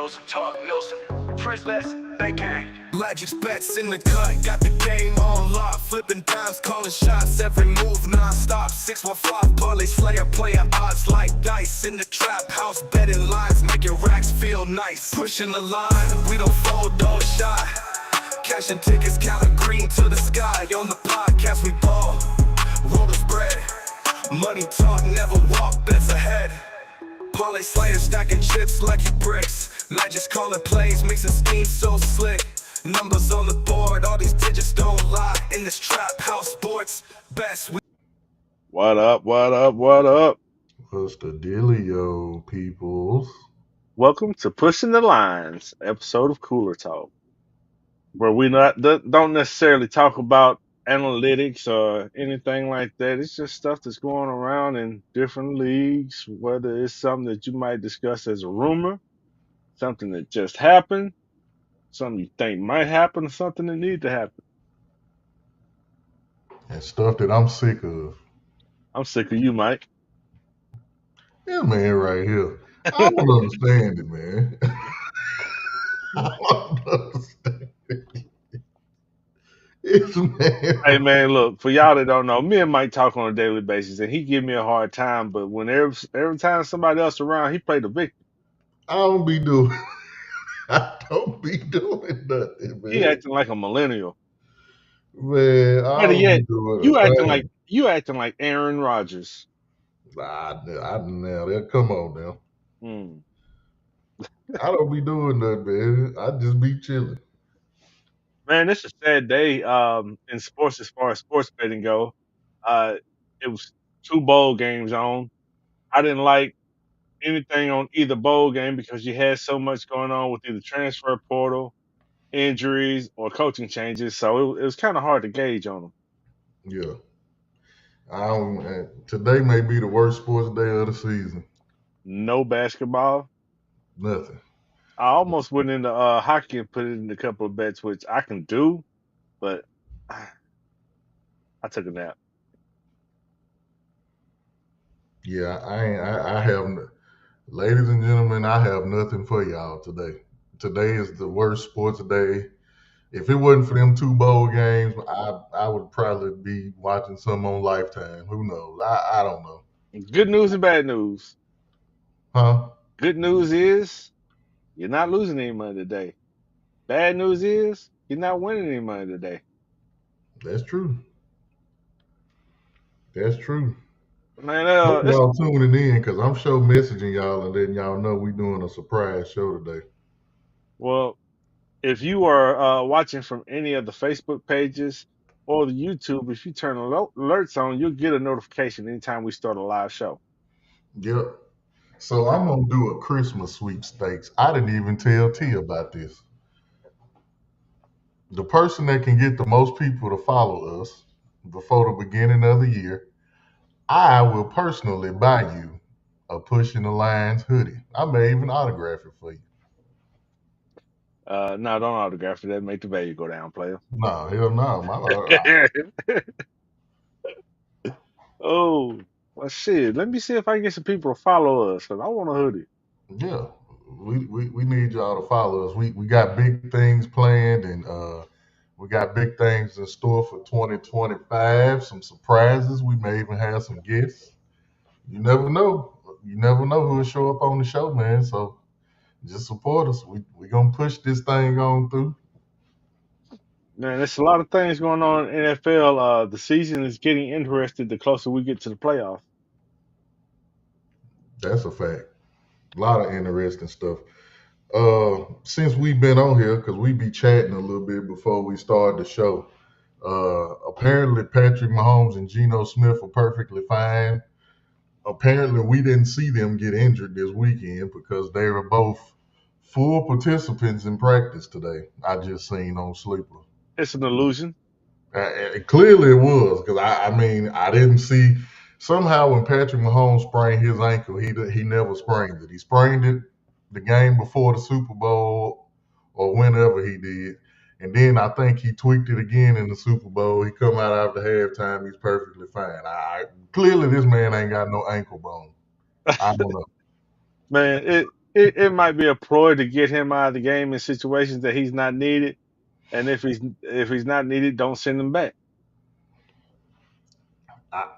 Wilson, Talk Wilson, Prince Les, they gang. Legends bets in the cut, got the game on lock. Flipping dimes, calling shots, every move non-stop. 615, parlay slayer, player odds like dice. In the trap house, betting lines, making racks feel nice. Pushing the line, we don't fold, don't shy. Cashing tickets, counting green to the sky. On the podcast, we ball, roll the spread. Money talk, never walk, bets ahead. Parlay slayer, stacking chips like you bricks. Not just calling plays, mixing schemes so slick. Numbers on the board, all these digits don't lie. In this trap house, sports best. What up, what up, what up? What's the dealio, peoples? Welcome to Pushing the Lines, episode of Cooler Talk, where we don't necessarily talk about analytics or anything like that. It's just stuff that's going around in different leagues, whether it's something that you might discuss as a rumor, something that just happened, something you think might happen, or something that needs to happen. And stuff that I'm sick of. I'm sick of you, Mike. Yeah, man, right here. I don't understand it, man. I don't understand it. Hey man, look, for y'all that don't know, me and Mike talk on a daily basis, and he give me a hard time. But when every time somebody else around, he play the victim. I don't be doing nothing, man. He acting like a millennial. Man, I Better don't yet, be doing you acting like Aaron Rodgers. now come on now. Hmm. I don't be doing nothing, man. I just be chilling. Man, it's a sad day in sports as far as sports betting go. It was two bowl games on. I didn't like anything on either bowl game because you had so much going on with either transfer portal, injuries, or coaching changes. So it was kind of hard to gauge on them. Yeah. Today may be the worst sports day of the season. No basketball. Nothing. I almost went into hockey and put it in a couple of bets, which I can do, but I took a nap. Yeah, I have, ladies and gentlemen, I have nothing for y'all today. Today is the worst sports day. If it wasn't for them two bowl games, I would probably be watching some on Lifetime. Who knows? I don't know. Good news and bad news. Huh? Good news is you're not losing any money today. Bad news is you're not winning any money today. That's true. That's true. Man, Hope y'all tuning in because I'm sure messaging y'all and letting y'all know we doing a surprise show today. well, if you are watching from any of the Facebook pages or the YouTube, if you turn alerts on, you'll get a notification anytime we start a live show. Yep. So I'm gonna do a Christmas sweepstakes. I didn't even tell T about this. The person that can get the most people to follow us before the beginning of the year, I will personally buy you a Pushing the Lines hoodie. I may even autograph it for you. No, don't autograph it. That make the value go down, player. No, hell no. Oh, well, shit. Let me see if I can get some people to follow us, because I want a hoodie. Yeah, we need y'all to follow us. We got big things planned, and we got big things in store for 2025. Some surprises. We may even have some guests. You never know. You never know who will show up on the show, man. So just support us. We gonna push this thing on through. Man, there's a lot of things going on in NFL. The season is getting interested the closer we get to the playoffs. That's a fact. A lot of interesting stuff. Since we've been on here, because we be chatting a little bit before we start the show. Apparently Patrick Mahomes and Geno Smith are perfectly fine. Apparently we didn't see them get injured this weekend because they were both full participants in practice today. I just seen on Sleeper. It's an illusion. Clearly it was, because I didn't see. Somehow when Patrick Mahomes sprained his ankle, he never sprained it. He sprained it the game before the Super Bowl or whenever he did. And then I think he tweaked it again in the Super Bowl. He come out after halftime, he's perfectly fine. Clearly this man ain't got no ankle bone. I don't know. Man, it might be a ploy to get him out of the game in situations that he's not needed. And if he's not needed, don't send him back.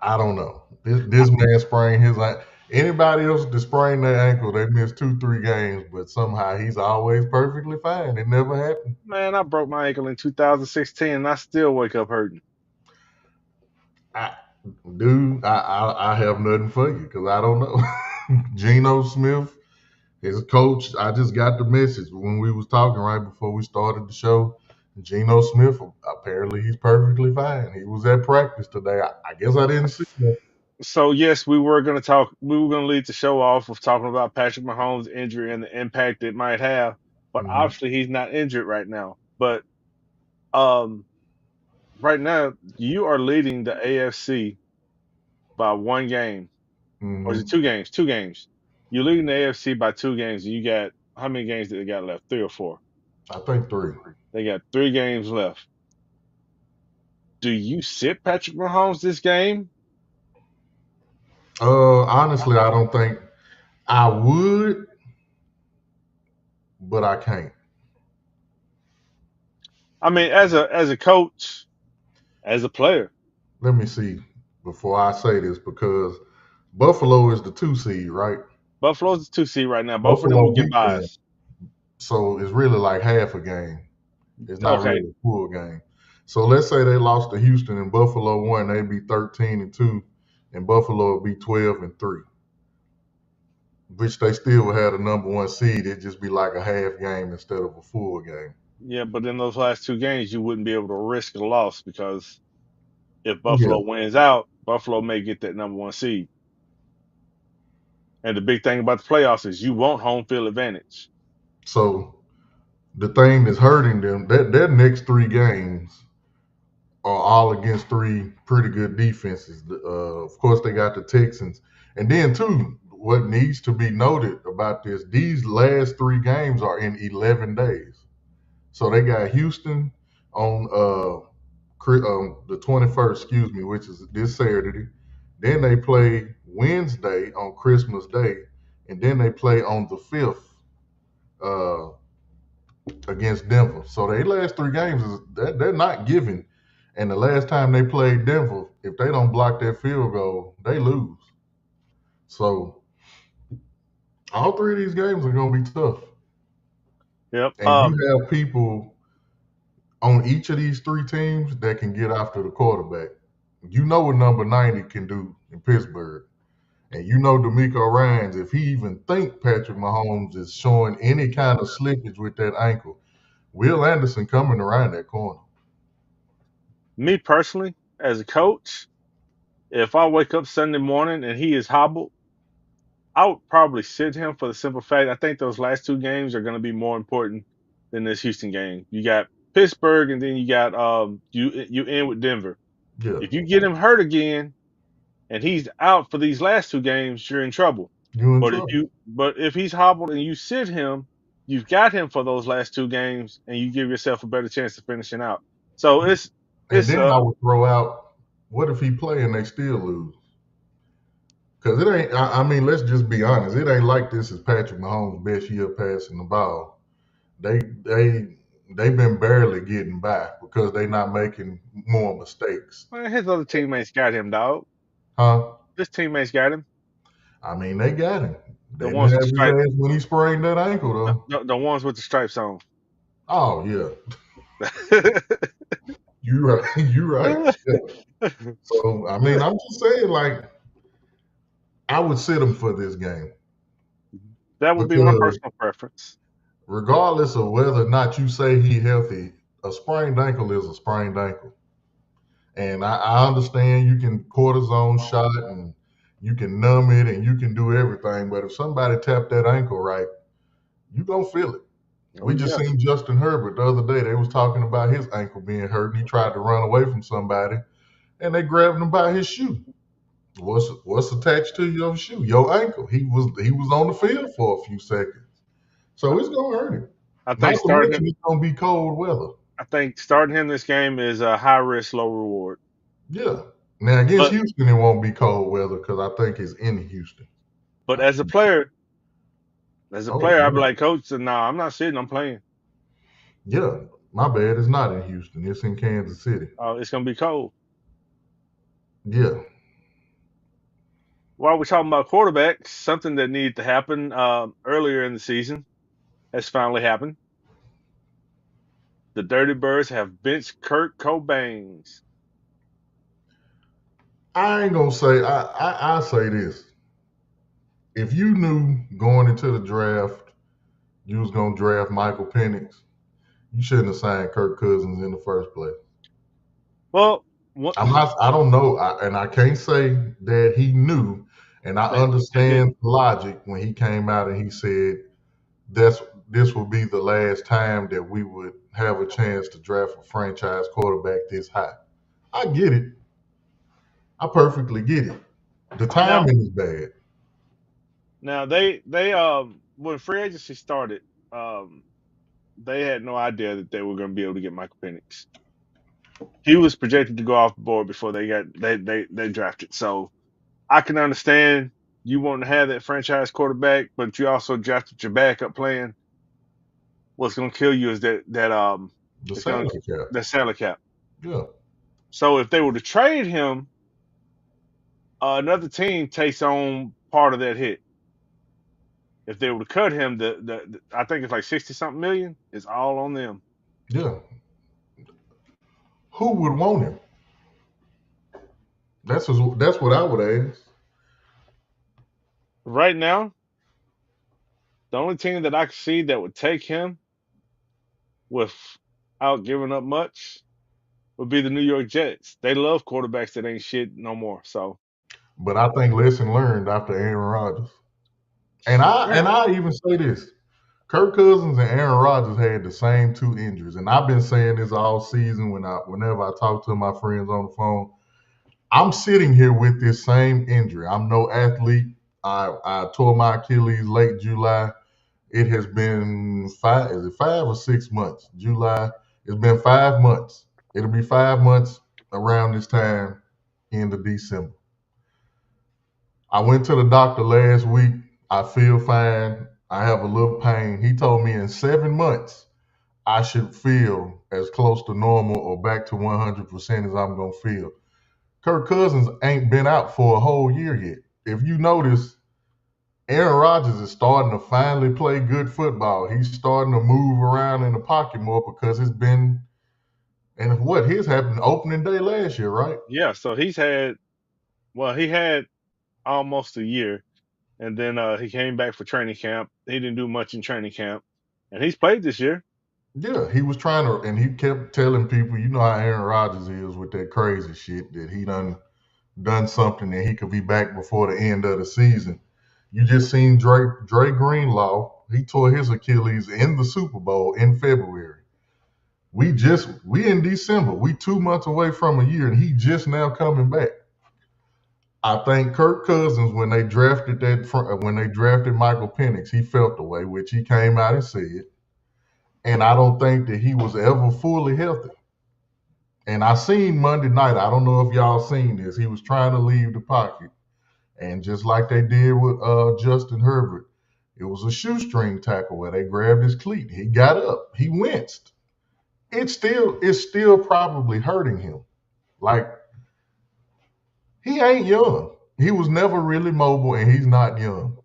I don't know. This man sprained his ankle. Anybody else that sprained their ankle, they missed 2, 3 games, but somehow he's always perfectly fine. It never happened. Man, I broke my ankle in 2016, and I still wake up hurting. Dude, I have nothing for you because I don't know. Geno Smith, his coach, I just got the message when we was talking right before we started the show. Geno Smith, apparently he's perfectly fine. He was at practice today. I guess I didn't see that. So yes, we were going to talk. We were going to lead the show off with talking about Patrick Mahomes' injury and the impact it might have. But Mhm. obviously, he's not injured right now. But right now, you are leading the AFC by 1 game, or is it Mhm. 2 games? 2 games. You're leading the AFC by 2 games. And you got how many games did they got left? 3 or 4? I think 3. They got 3 games left. Do you sit Patrick Mahomes this game? Honestly, I don't think I would, but I can't. I mean, as a coach, as a player, Let me see before I say this because Buffalo is the 2 seed, right? Buffalo's the 2 seed right now. Both of them Buffalo will get beat them, buys. so it's really like half a game. It's not Okay, really a full game. So let's say they lost to Houston and Buffalo won, they'd be 13-2, and Buffalo would be 12-3, which they still would have the #1 seed. It'd just be like a half game instead of a full game. yeah, but in those last 2 games, you wouldn't be able to risk a loss because if Yeah. Buffalo wins out, Buffalo may get that #1 seed. And the big thing about the playoffs is you want home field advantage. So the thing that's hurting them, their next 3 games are all against 3 pretty good defenses. Of course, they got the Texans. And then, too, what needs to be noted about this, these last 3 games are in 11 days. So they got Houston on the 21st, which is this Saturday. Then they play Wednesday on Christmas Day. And then they play on the 5th uh, against Denver. So their last 3 games, they're not giving. And the last time they played Denver, if they don't block that field goal, they lose. So all 3 of these games are going to be tough. Yep. And you have people on each of these 3 teams that can get after the quarterback. You know what number 90 can do in Pittsburgh. And you know DeMeco Ryans, if he even think Patrick Mahomes is showing any kind of slippage with that ankle, Will Anderson coming around that corner. Me personally, as a coach, if I wake up Sunday morning and he is hobbled, I would probably sit him for the simple fact I think those last 2 games are going to be more important than this Houston game. You got Pittsburgh, and then you got you end with Denver. Yeah. If you get him hurt again, and he's out for these last 2 games, you're in trouble. You in But trouble. if he's hobbled and you sit him, you've got him for those last 2 games, and you give yourself a better chance of finishing out. So And it's then I would throw out, what if he play and they still lose? Because it ain't, I mean, let's just be honest. It ain't like this is Patrick Mahomes' best year passing the ball. They've been barely getting by because they not making more mistakes. man, his other teammates got him, dog. Huh? His teammates got him. I mean, they got him. They The didn't ones have with his stripes. ass when he sprained that ankle, though. The ones with the stripes on. Oh, yeah. You right. You right. Yeah. So, I mean, I'm just saying, like, I would sit him for this game. That would be my Because personal preference. regardless of whether or not you say he healthy, a sprained ankle is a sprained ankle. And I understand you can cortisone shot and you can numb it and you can do everything. But if somebody tapped that ankle right, you gonna feel it. We just Yeah. seen Justin Herbert the other day. They was talking about his ankle being hurt and he tried to run away from somebody and they grabbed him by his shoe. What's attached to your shoe? Your ankle. He was on the field for a few seconds. So it's gonna hurt him. I Not think to starting mention him. it's gonna be cold weather. I think starting him this game is a high risk, low reward. Yeah. Now against But Houston, it won't be cold weather because I think it's in Houston. but as a player, As a Oh player, I'd be yeah, like, Coach, no, I'm not sitting. I'm playing. yeah. My bad. It's not in Houston. It's in Kansas City. It's gonna be cold. Yeah. While we're talking about quarterbacks, something that needed to happen earlier in the season has finally happened. The Dirty Birds have benched Kurt Cobain. I ain't gonna say. I say this. If you knew going into the draft you was gonna draft Michael Penix, you shouldn't have signed Kirk Cousins in the first place. Well, what, I'm not. I don't know, and I can't say that he knew. And I they understand didn't. logic when he came out and he said that's this will be the last time that we would have a chance to draft a franchise quarterback this high. I get it. I perfectly get it. The Now, timing is bad. now they when free agency started, um, they had no idea that they were going to be able to get Michael Penix. He was projected to go off the board before they drafted. So I can understand you want to have that franchise quarterback, but you also drafted your backup plan. What's going to kill you is that The it's going to salary cap. the salary cap. Yeah. So if they were to trade him, another team takes on part of that hit. If they were to cut him, the I think it's like 60 something million. It's all on them. Yeah. Who would want him? That's what I would ask. Right now, the only team that I can see that would take him without giving up much would be the New York Jets. They love quarterbacks that ain't shit no more. So But I think lesson learned after Aaron Rodgers. And I even say this. Kirk Cousins and Aaron Rodgers had the same two injuries. And I've been saying this all season whenever I talk to my friends on the phone. I'm sitting here with this same injury. I'm no athlete. I tore my Achilles late July. It has been 5 or 6 months? July. It's been 5 months. It'll be 5 months around this time, end of December. I went to the doctor last week. I feel fine. I have a little pain. He told me in 7 months I should feel as close to normal or back to 100% as I'm going to feel. Kirk Cousins ain't been out for a whole year yet. If you notice, Aaron Rodgers is starting to finally play good football. He's starting to move around in the pocket more because it's been, and what, his happened opening day last year, right? yeah, so he had almost a year, and then he came back for training camp. He didn't do much in training camp, and he's played this year. Yeah, he was trying to, and he kept telling people, you know how Aaron Rodgers is with that crazy shit that he done something and he could be back before the end of the season. You just seen Dre Greenlaw. He tore his Achilles in the Super Bowl in February. We in December. We 2 months away from a year, and he just now coming back. I think Kirk Cousins, when they drafted Michael Penix, he felt the way, which he came out and said. And I don't think that he was ever fully healthy. And I seen Monday night, I don't know if y'all seen this, he was trying to leave the pocket. And just like they did with Justin Herbert, it was a shoestring tackle where they grabbed his cleat. He got up. He winced. It's still probably hurting him. Like, he ain't young. He was never really mobile, and he's not young.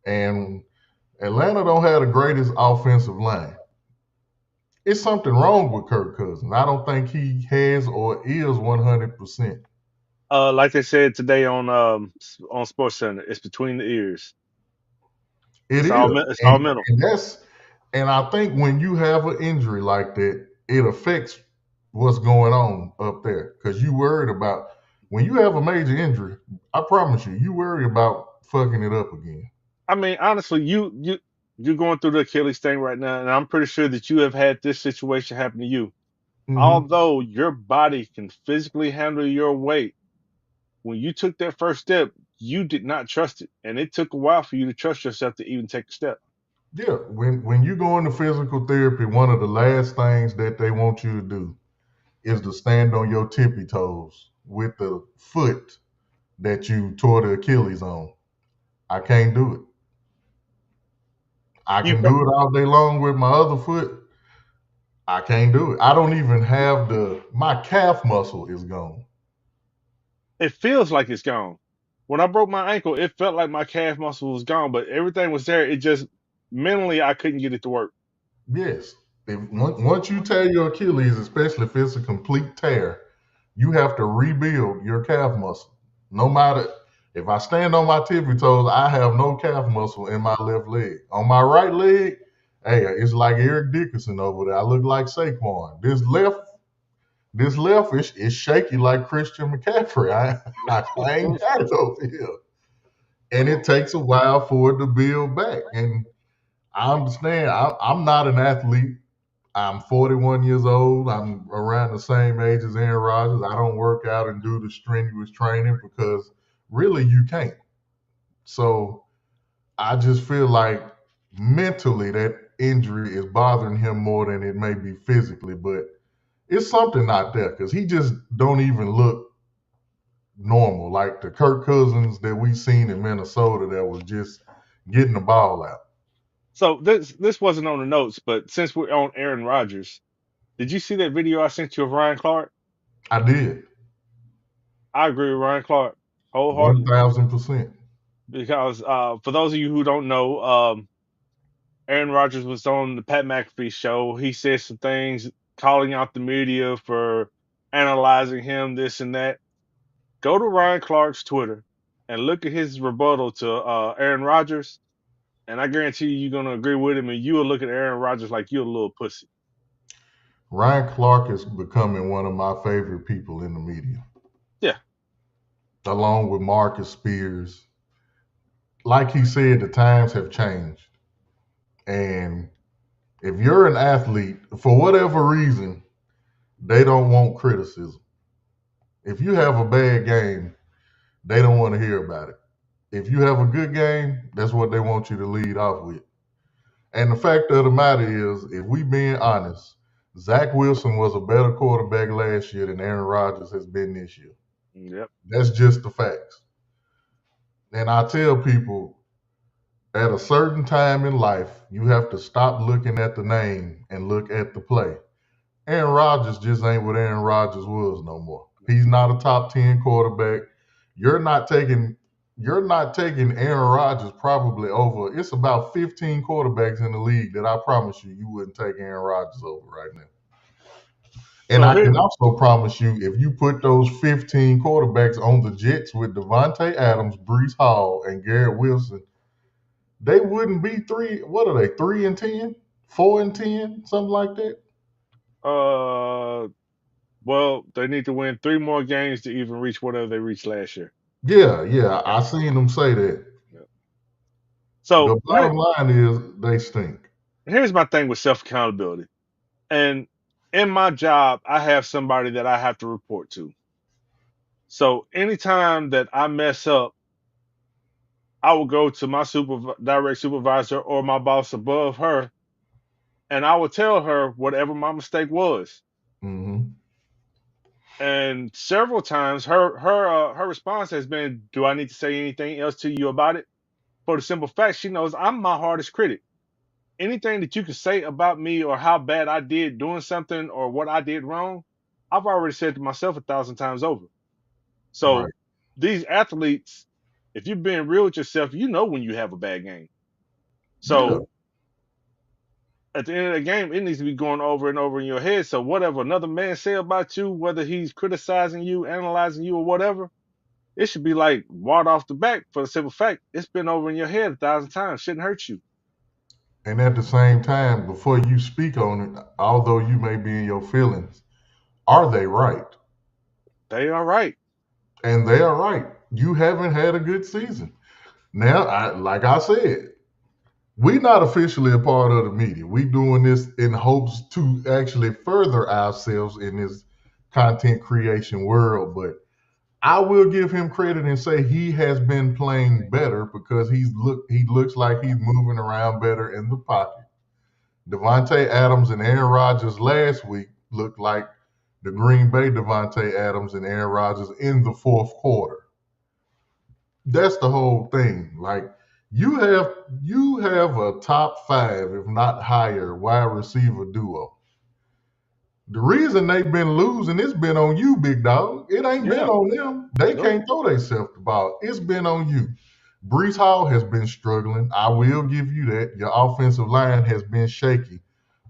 And Atlanta don't have the greatest offensive line. It's something wrong with Kirk Cousins. I don't think he has or is 100%. Like they said today on Sports Center, it's between the ears. It is, It's all mental. and I think when you have an injury like that, it affects what's going on up there because you worried about when you have a major injury. I promise you worry about fucking it up again. I mean, honestly, you're going through the Achilles thing right now, and I'm pretty sure that you have had this situation happen to you. Hmm. Although your body can physically handle your weight, when you took that first step, you did not trust it, and it took a while for you to trust yourself to even take a step. Yeah, when you go into physical therapy, one of the last things that they want you to do is to stand on your tippy toes with the foot that you tore the Achilles on. I can't do it. I You can pro- do it all day long with my other foot. I can't do it. I don't even have my calf muscle is gone. it feels like it's gone. When I broke my ankle, it felt like my calf muscle was gone, but everything was there. It just mentally I couldn't get it to work. Yes. Once you tear your Achilles, especially if it's a complete tear, you have to rebuild your calf muscle. No matter if I stand on my tippy toes, I have no calf muscle in my left leg. On my right leg, hey, it's like Eric Dickerson over there. I look like Saquon. This left is shaky like Christian McCaffrey. I ain't got it over here. And it takes a while for it to build back. And I understand I'm not an athlete. I'm 41 years old. I'm around the same age as Aaron Rodgers. I don't work out and do the strenuous training because really you can't. So I just feel like mentally that injury is bothering him more than it may be physically, but it's something out there because he just don't even look normal like the Kirk Cousins that we seen in Minnesota that was just getting the ball out. So this wasn't on the notes, but since we're on Aaron Rodgers, did you see that video I sent you of Ryan Clark? I did I agree with Ryan Clark wholeheartedly 1,000%. because for those of you who don't know, Aaron Rodgers was on the Pat McAfee show. He said some things calling out the media for analyzing him, this and that. Go to Ryan Clark's Twitter and look at his rebuttal to Aaron Rodgers, and I guarantee you're gonna agree with him, and you will look at Aaron Rodgers like you're a little pussy. Ryan Clark is becoming one of my favorite people in the media, Yeah. along with Marcus Spears. Like he said, the times have changed. And if you're an athlete, for whatever reason, they don't want criticism. If you have a bad game, they don't want to hear about it. If you have a good game, that's what they want you to lead off with. And the fact of the matter is, if we being honest, Zach Wilson was a better quarterback last year than Aaron Rodgers has been this year. Yep. That's just the facts. And I tell people at a certain time in life, you have to stop looking at the name and look at the play. Aaron Rodgers just ain't what Aaron Rodgers was no more. He's not a top 10 quarterback. You're not taking Aaron Rodgers probably over. It's about 15 quarterbacks in the league that I promise you wouldn't take Aaron Rodgers over right now. And So I here, can also promise you, if you put those 15 quarterbacks on the Jets with Devontae Adams, Brees Hall, and Garrett Wilson, they wouldn't be three. What are they? 3-10, 4-10, something like that. well, they need to win 3 more games to even reach whatever they reached last year. Yeah, Yeah. I seen them say that. Yeah. The So bottom line is they stink. here's my thing with self accountability. And in my job, I have somebody that I have to report to. So anytime that I mess up, I will go to my direct supervisor or my boss above her, and I will tell her whatever my mistake was. Hmm. And several times, her response has been, "Do I need to say anything else to you about it?" For the simple fact, she knows I'm my hardest critic. Anything that you can say about me or how bad I did doing something or what I did wrong, I've already said to myself 1,000 times over. So Right. these athletes, if you're being real with yourself, you know when you have a bad game. Yeah. So at the end of the game, it needs to be going over and over in your head. So whatever another man say about you, whether he's criticizing you, analyzing you, or whatever, it should be like water off the back for the simple fact it's been over in your head 1,000 times. Shouldn't hurt you. And at the same time, before you speak on it, although you may be in your feelings, are they right? They are right. And they are right. You haven't had a good season. Now, like I said, we're not officially a part of the media. We doing this in hopes to actually further ourselves in this content creation world. But I will give him credit and say he has been playing better because he looks like he's moving around better in the pocket. Devontae Adams and Aaron Rodgers last week looked like the Green Bay Devontae Adams and Aaron Rodgers in the fourth quarter. That's the whole thing. Like, You have a top five, if not higher, wide receiver duo. The reason they've been losing, it's been on you, big dog. It ain't been Yeah. on them. They Nope. can't throw themselves the ball. It's been on you. Brees Hall has been struggling. I will give you that. Your offensive line has been shaky.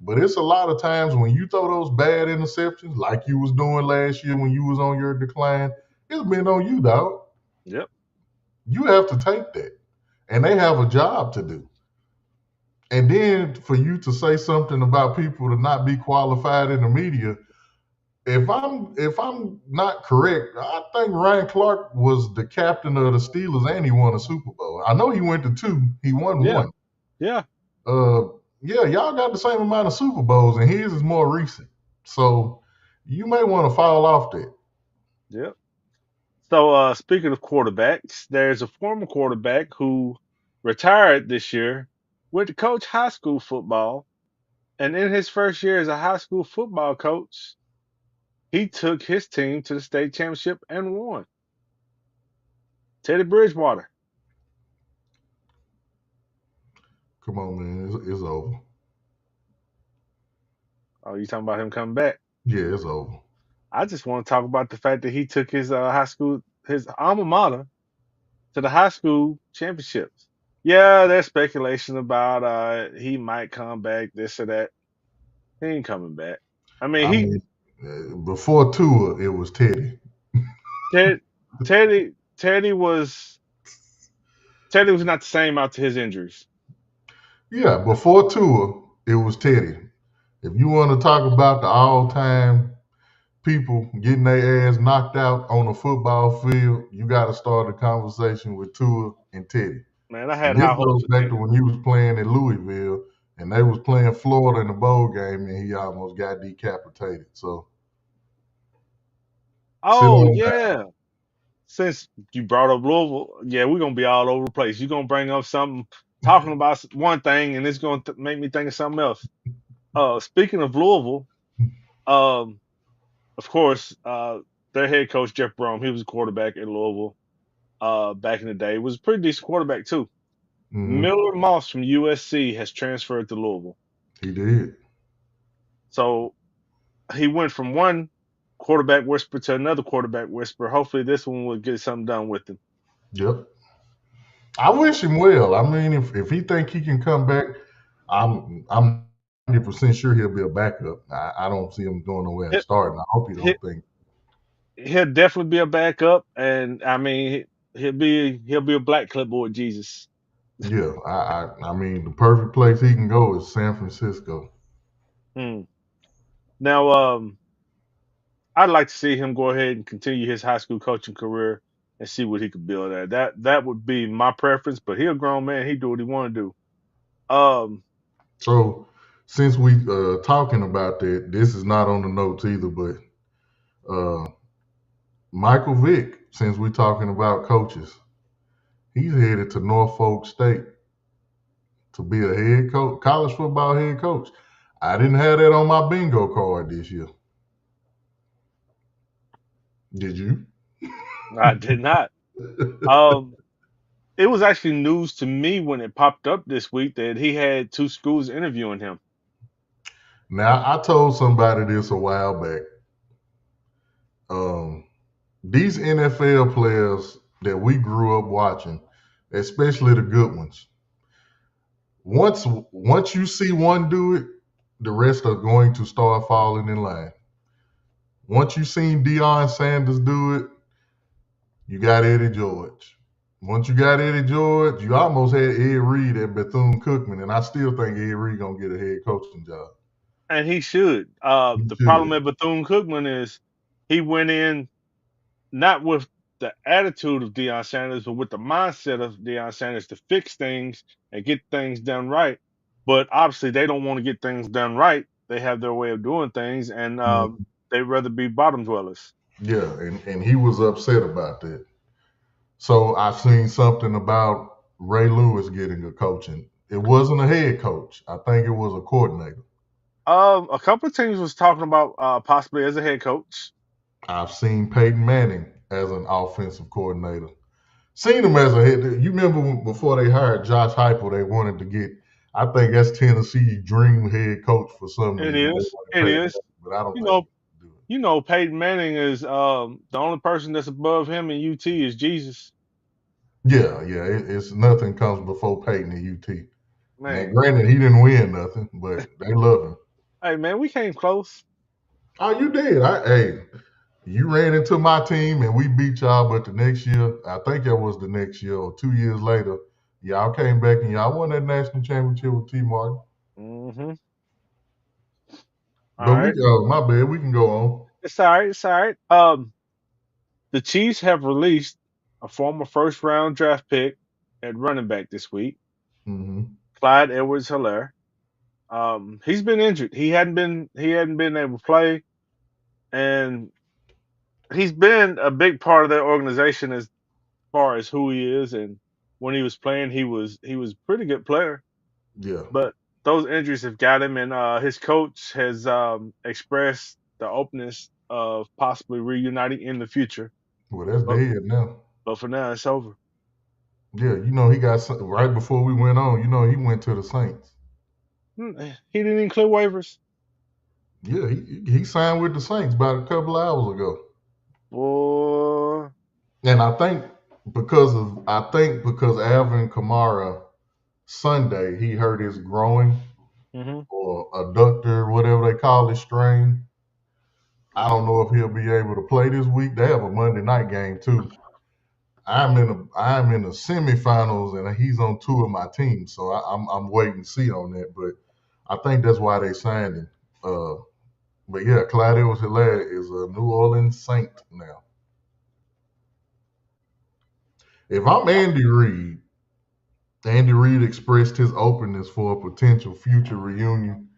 But it's a lot of times when you throw those bad interceptions, like you was doing last year when you was on your decline, it's been on you, dog. Yep. You have to take that. And they have a job to do. And then for you to say something about people to not be qualified in the media, if I'm not correct, I think Ryan Clark was the captain of the Steelers and he won a Super Bowl. I know he went to two. He won Yeah. one. Yeah. Yeah, y'all got the same amount of Super Bowls, and his is more recent. So you may want to fall off that. Yep. So speaking of quarterbacks, there's a former quarterback who retired this year, went to coach high school football, and in his first year as a high school football coach, he took his team to the state championship and won. Teddy Bridgewater. Come on, man, it's over. Oh, you talking about him coming back? Yeah, it's over. I just want to talk about the fact that he took his high school, his alma mater, to the high school championships. Yeah, there's speculation about he might come back, this or that. He ain't coming back. I mean, I he mean, before Tua, it was Teddy. Ted, Teddy was not the same after his injuries. Yeah, before Tua, it was Teddy. If you want to talk about the all-time people getting their ass knocked out on a football field, you got to start the conversation with Tua and Teddy. Man, I had And this high hopes goes for back to Teddy. when he was playing at Louisville and they was playing Florida in the bowl game and he almost got decapitated. So sit Oh on that. yeah. Since you brought up Louisvile, yeah, we're gonna be all over the place. You're gonna bring up something talking about one thing, and it's gonna make me think of something else. Speaking of Louisville, um, of course, their head coach Jeff Brom, he was a quarterback at Louisville. Back in the day, was a pretty decent quarterback too. Hmm. Miller Moss from USC has transferred to Louisville, He did. so he went from one quarterback whisperer to another quarterback whisperer. Hopefully, this one will get something done with him. Yep. I wish him well. I mean, if he think he can come back, I'm 90% sure he'll be a backup. I don't see him going nowhere and starting. I hope he He, don't think. he'll definitely be a backup, and I mean he'll be a black clipboard Jesus. Yeah, I mean, the perfect place he can go is San Francisco. Hmm. Now, I'd like to see him go ahead and continue his high school coaching career and see what he could build at. That would be my preference, but he a grown man. He do what he want to do. So since we talking about that, this is not on the notes either, but uh, Michael Vick, since we talking about coaches, he's headed to Norfolk State to be a head coach, college football head coach. I didn't have that on my bingo card this year. Did you? I did not. Um, it was actually news to me when it popped up this week that he had two schools interviewing him. Now I told somebody this a while back. Um, these NFL players that we grew up watching, especially the good ones, once you see one do it, the rest are going to start falling in line. Once you seen Deion Sanders do it, you got Eddie George. Once you got Eddie George, you almost had Ed Reed at Bethune Cookman, and I still think Ed Reed gonna get a head coaching job. And he should. He The problem should. at Bethune Cookman is he went in not with the attitude of Deion Sanders, but with the mindset of Deion Sanders to fix things and get things done right. But obviously, they don't want to get things done right. They have their way of doing things, and Mhm. they'd rather be bottom dwellers. Yeah, and he was upset about that. So I've seen something about Ray Lewis getting a coaching. It wasn't a head coach. I think it was a coordinator. A couple of teams was talking about possibly as a head coach. I've seen Peyton Manning as an offensive coordinator. seen him as a head. You remember before they hired Josh Heupel, they wanted to get. I think that's Tennessee dream head coach for some It reason. They is. wanted It Peyton is. Manning, but I don't You think know, he can do it. Peyton Manning is the only person that's above him in UT is Jesus. Yeah, it's nothing comes before Peyton at UT. Now, Man. granted, he didn't win nothing, but they love him. Hey man, we came close. Oh, you did. Hey, you ran into my team and we beat y'all, but the next year, I think that was the next year or 2 years later, y'all came back and y'all won that national championship with T. Martin. Mm-hmm. All But we, right. my bad, we can go on. It's all right. It's all right. The Chiefs have released a former first round draft pick at running back this week, Hmm. Clyde Edwards-Helaire. He's been injured. He hadn't been able to play, and he's been a big part of their organization as far as who he is. And when he was playing, he was a pretty good player. Yeah. But those injuries have got him, and his coach has expressed the openness of possibly reuniting in the future. Well, that's But dead now. but for now, it's over. Yeah, he got right before we went on. He went to the Saints. He didn't even clear waivers. Yeah, he signed with the Saints about a couple hours ago. Boy, And I think because Alvin Kamara Sunday he hurt his groin hmm or adductor, whatever they call it, strain. I don't know if he'll be able to play this week. They have a Monday night game too. I'm in the semifinals and he's on two of my teams, so I'm waiting to see on that. But I think that's why they signed him. But yeah, Clyde Edwards-Helaire is a New Orleans Saint now. If I'm Andy Reid expressed his openness for a potential future reunion.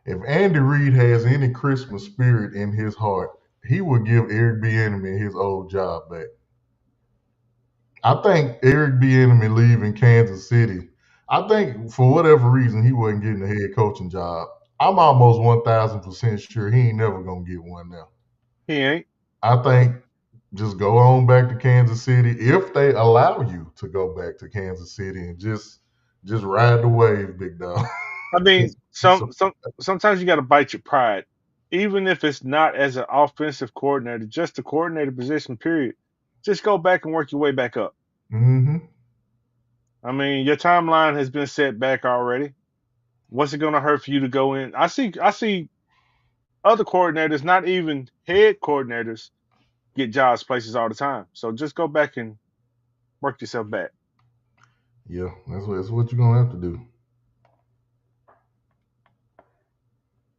If Andy Reid has any Christmas spirit in his heart, he would give Eric Bieniemy his old job back. I think Eric Bieniemy leaving Kansas City. I think for whatever reason he wasn't getting a head coaching job. I'm almost 1,000% sure he ain't never gonna get one now. he ain't. I think just go on back to Kansas City if they allow you to go back to Kansas City and just ride the wave, big dog. I mean, So, sometimes you got to bite your pride, even if it's not as an offensive coordinator, just a coordinator position. Period. Just go back and work your way back up. hmm I mean, your timeline has been set back already. What's it going to hurt for you to go in? I see other coordinators, not even head coordinators, get jobs places all the time. So just go back and work yourself back. yeah, that's what you're gonna have to do.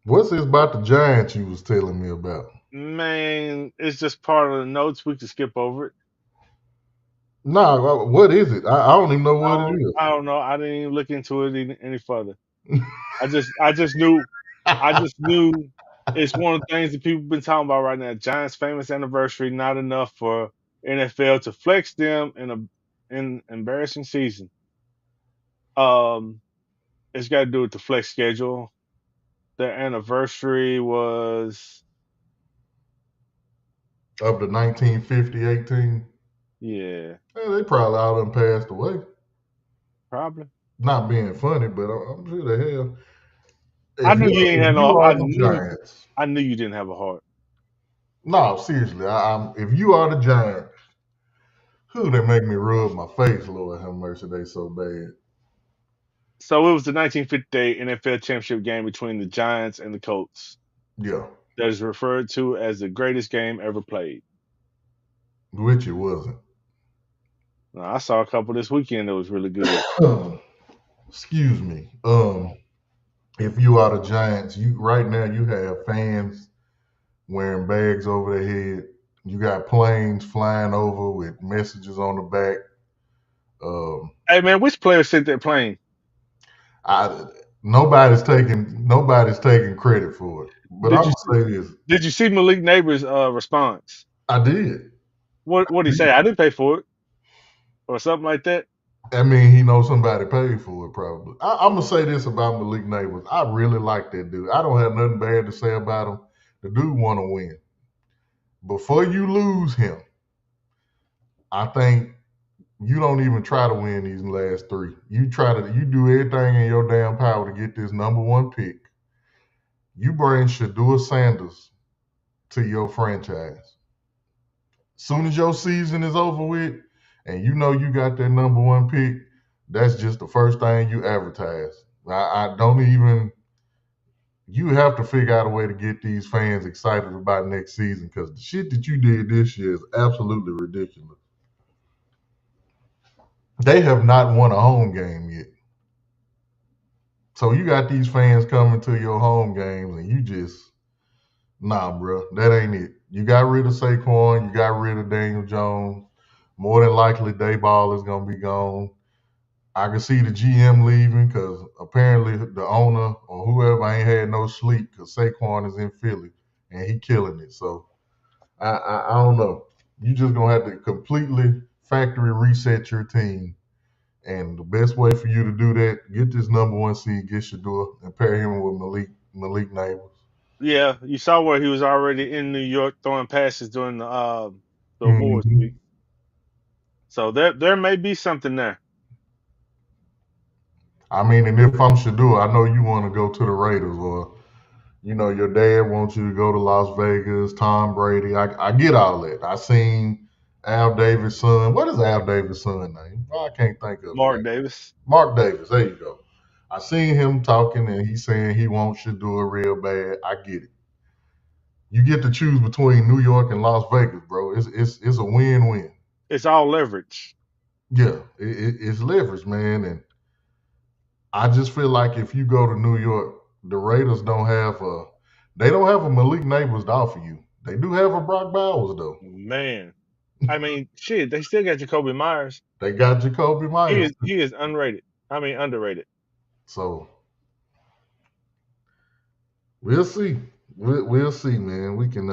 What's this about the Giants you was telling me about? Man, it's just part of the notes. We can skip over it. Nah, what is it? I don't even know what it is. I don't know. I didn't even look into it any further. I just knew it's one of the things that people been talking about right now. Giants' famous anniversary, not enough for NFL to flex them in embarrassing season. Um, it's got to do with the flex schedule. Their anniversary was Of the 1950 team. yeah, They probably all done passed away. probably. Not being funny, but I'm sure they have. I If knew you you ain't if had you no. are the Giants, I knew you didn't have a heart. no, seriously, if you are the Giants, who they make me rub my face, Lord have mercy, they so bad. So it was the 1958 NFL championship game between the Giants and the Colts Yeah, that is referred to as the greatest game ever played. which it wasn't. Now, I saw a couple this weekend that was really good. Excuse me. If you are the Giants, you right now you have fans wearing bags over their head. You got planes flying over with messages on the back. Hey man, which player sent that plane? I nobody's taking credit for it. But Did I'm you gonna say this: did you see Malik Neighbors' response? I did. What did he say? I didn't pay for it or something like that. I mean, he knows somebody paid for it, probably. I'm gonna say this about Malik Neighbors. I really like that dude. I don't have nothing bad to say about him. The dude want to win. Before you lose him, I think You don't even try to win these last three. You do everything in your damn power to get this number one pick. You bring Shador Sanders to your franchise. Soon as your season is over with, and you know you got that number one pick, that's just the first thing you advertise. I don't even. You have to figure out a way to get these fans excited about next season because the shit that you did this year is absolutely ridiculous. They have not won a home game yet. So you got these fans coming to your home games and you just, nah, bro, that ain't it. You got rid of Saquon, you got rid of Daniel Jones. More than likely, Dayball is going to be gone. I can see the GM leaving because apparently the owner or whoever ain't had no sleep because Saquon is in Philly and he killing it. So I don't know. You just going to have to completely factory reset your team. And the best way for you to do that, get this number one seed, get Shador, and pair him with Malik Neighbors. Yeah, you saw where he was already in New York throwing passes during the awards Mhm. week. So there may be something there. I mean, and if I'm Shador, I know you want to go to the Raiders, or your dad wants you to go to Las Vegas. Tom Brady, I get all that. I seen Al Davis' son. What is Al Davis' son name? Oh, I can't think of it Mark right. Davis. Mark Davis. There you go. I seen him talking, and he's saying he wants Shador real bad. I get it. You get to choose between New York and Las Vegas, bro. It's a win-win. It's all leverage. Yeah, it's leverage, man. And I just feel like if you go to New York, the Raiders don't have a Malik Neighbors to offer you. They do have a Brock Bowers though. Man. I mean, shit, they still got Jacoby Myers. They got Jacoby Myers. He is unrated. I mean underrated. So we'll see. We'll see, man. We can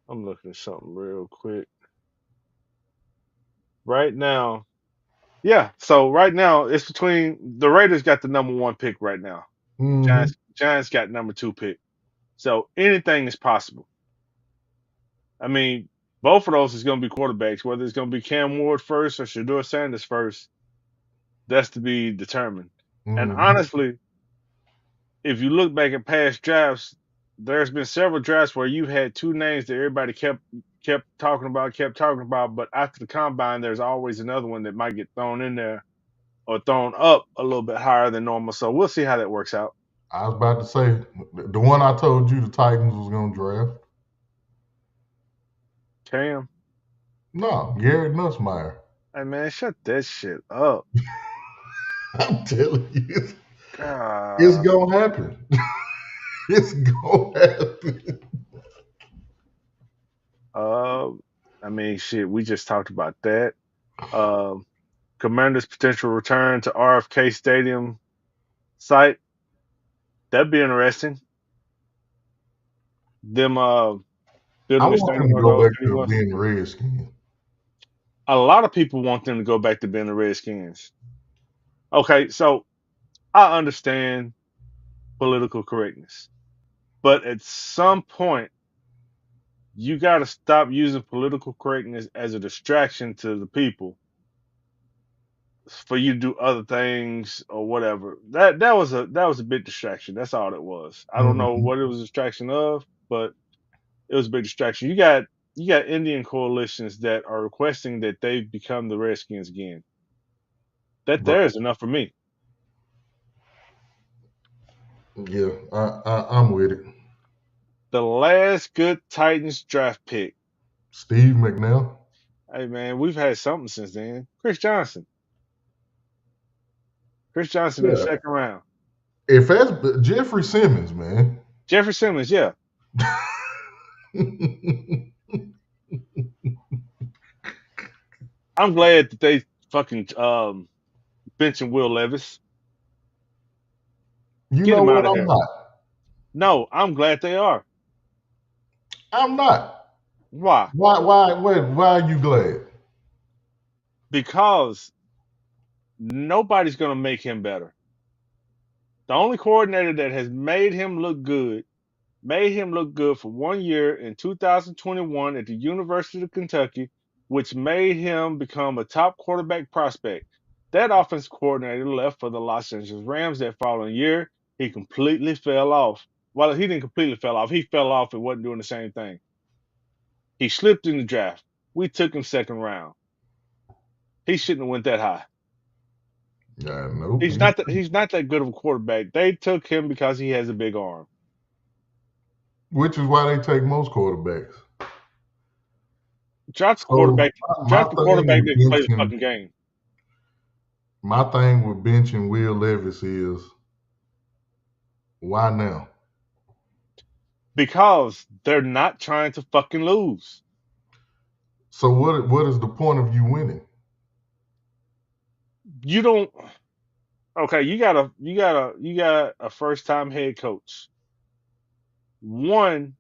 I'm looking at something real quick. Right now, yeah. So right now it's between the Raiders got the number one pick right now. mhm. Giants got number two pick. So anything is possible. I mean, both of those is going to be quarterbacks. Whether it's going to be Cam Ward first or Shador Sanders first, that's to be determined. And Mhm. honestly, if you look back at past drafts, there's been several drafts where you had two names that everybody kept talking about, but after the combine, there's always another one that might get thrown in there or thrown up a little bit higher than normal. So we'll see how that works out. I was about to say the one I told you the Titans was gonna draft. Cam, No, Garrett Nussmeier. hey man, shut that shit up. I'm telling you, it's God. gonna happen. It's gonna happen. I mean, shit, we just talked about that. Commander's potential return to RFK Stadium site. That'd be interesting. Them I building a want them stadium to of go those back to anywhere. being Redskins. A lot of people want them to go back to being the Redskins. Okay, so I understand political correctness, but at some point, you got to stop using political correctness as a distraction to the people for you to do other things or whatever. That was a big distraction. That's all it was. I don't know Mhm. what it was a distraction of, but it was a big distraction. You got Indian coalitions that are requesting that they become the Redskins again. That Right. there is enough for me. Yeah, I'm with it. The last good Titans draft pick. Steve McNair. Hey man, we've had something since then. Chris Johnson. Chris Johnson in the Yeah. second round. If that's Jeffrey Simmons, man. Jeffrey Simmons, yeah. You I'm glad that they fucking benching Will Levis. Get know him out what? of I'm here. not. No, I'm glad they are. I'm not. Why? Why are you glad? Because nobody's gonna make him better. The only coordinator that has made him look good for 1 year in 2021 at the University of Kentucky, which made him become a top quarterback prospect. That offense coordinator left for the Los Angeles Rams that following year. He completely fell off. Well, he didn't completely fell off. He fell off and wasn't doing the same thing. He slipped in the draft. We took him second round. He shouldn't have went that high. Yeah, nope. He's not that good of a quarterback. They took him because he has a big arm. Which is why they take most quarterbacks. Draft the So quarterback. my Draft the thing quarterback with that can play the benching, fucking game. my thing with benching Will Levis is why now? Because they're not trying to fucking lose. So what is the point of you winning? You don't. Okay, you got a first time head coach. One,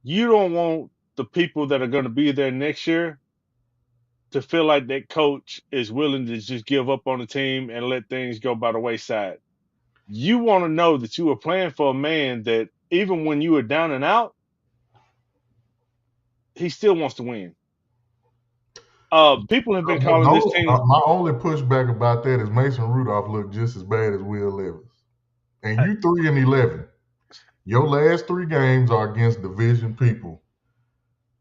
you don't want the people that are going to be there next year to feel like that coach is willing to just give up on the team and let things go by the wayside. You want to know that you are playing for a man that even when you are down and out, he still wants to win. People have been calling this team. My only pushback about that is Mason Rudolph looked just as bad as Will Levis. And you 3-11. Your last 3 games are against division people.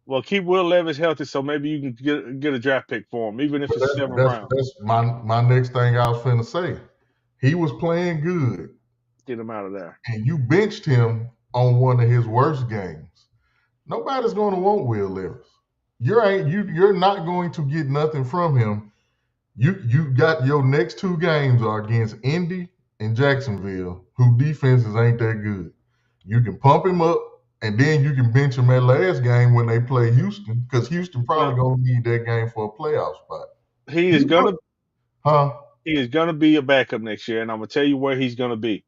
Well, keep Will Levis healthy, so maybe you can get a draft pick for him, even if it's 7th round. That's my next thing I was finna say. He was playing good. Get him out of there. And you benched him on one of his worst games. Nobody's going to want Will Levis. You're not going to get nothing from him. You got your next 2 games are against Indy and Jacksonville, who defenses ain't that good. You can pump him up, and then you can bench him that last game when they play Houston, because Houston probably gonna need that game for a playoff spot. He is gonna be a backup next year, and I'm gonna tell you where he's gonna be.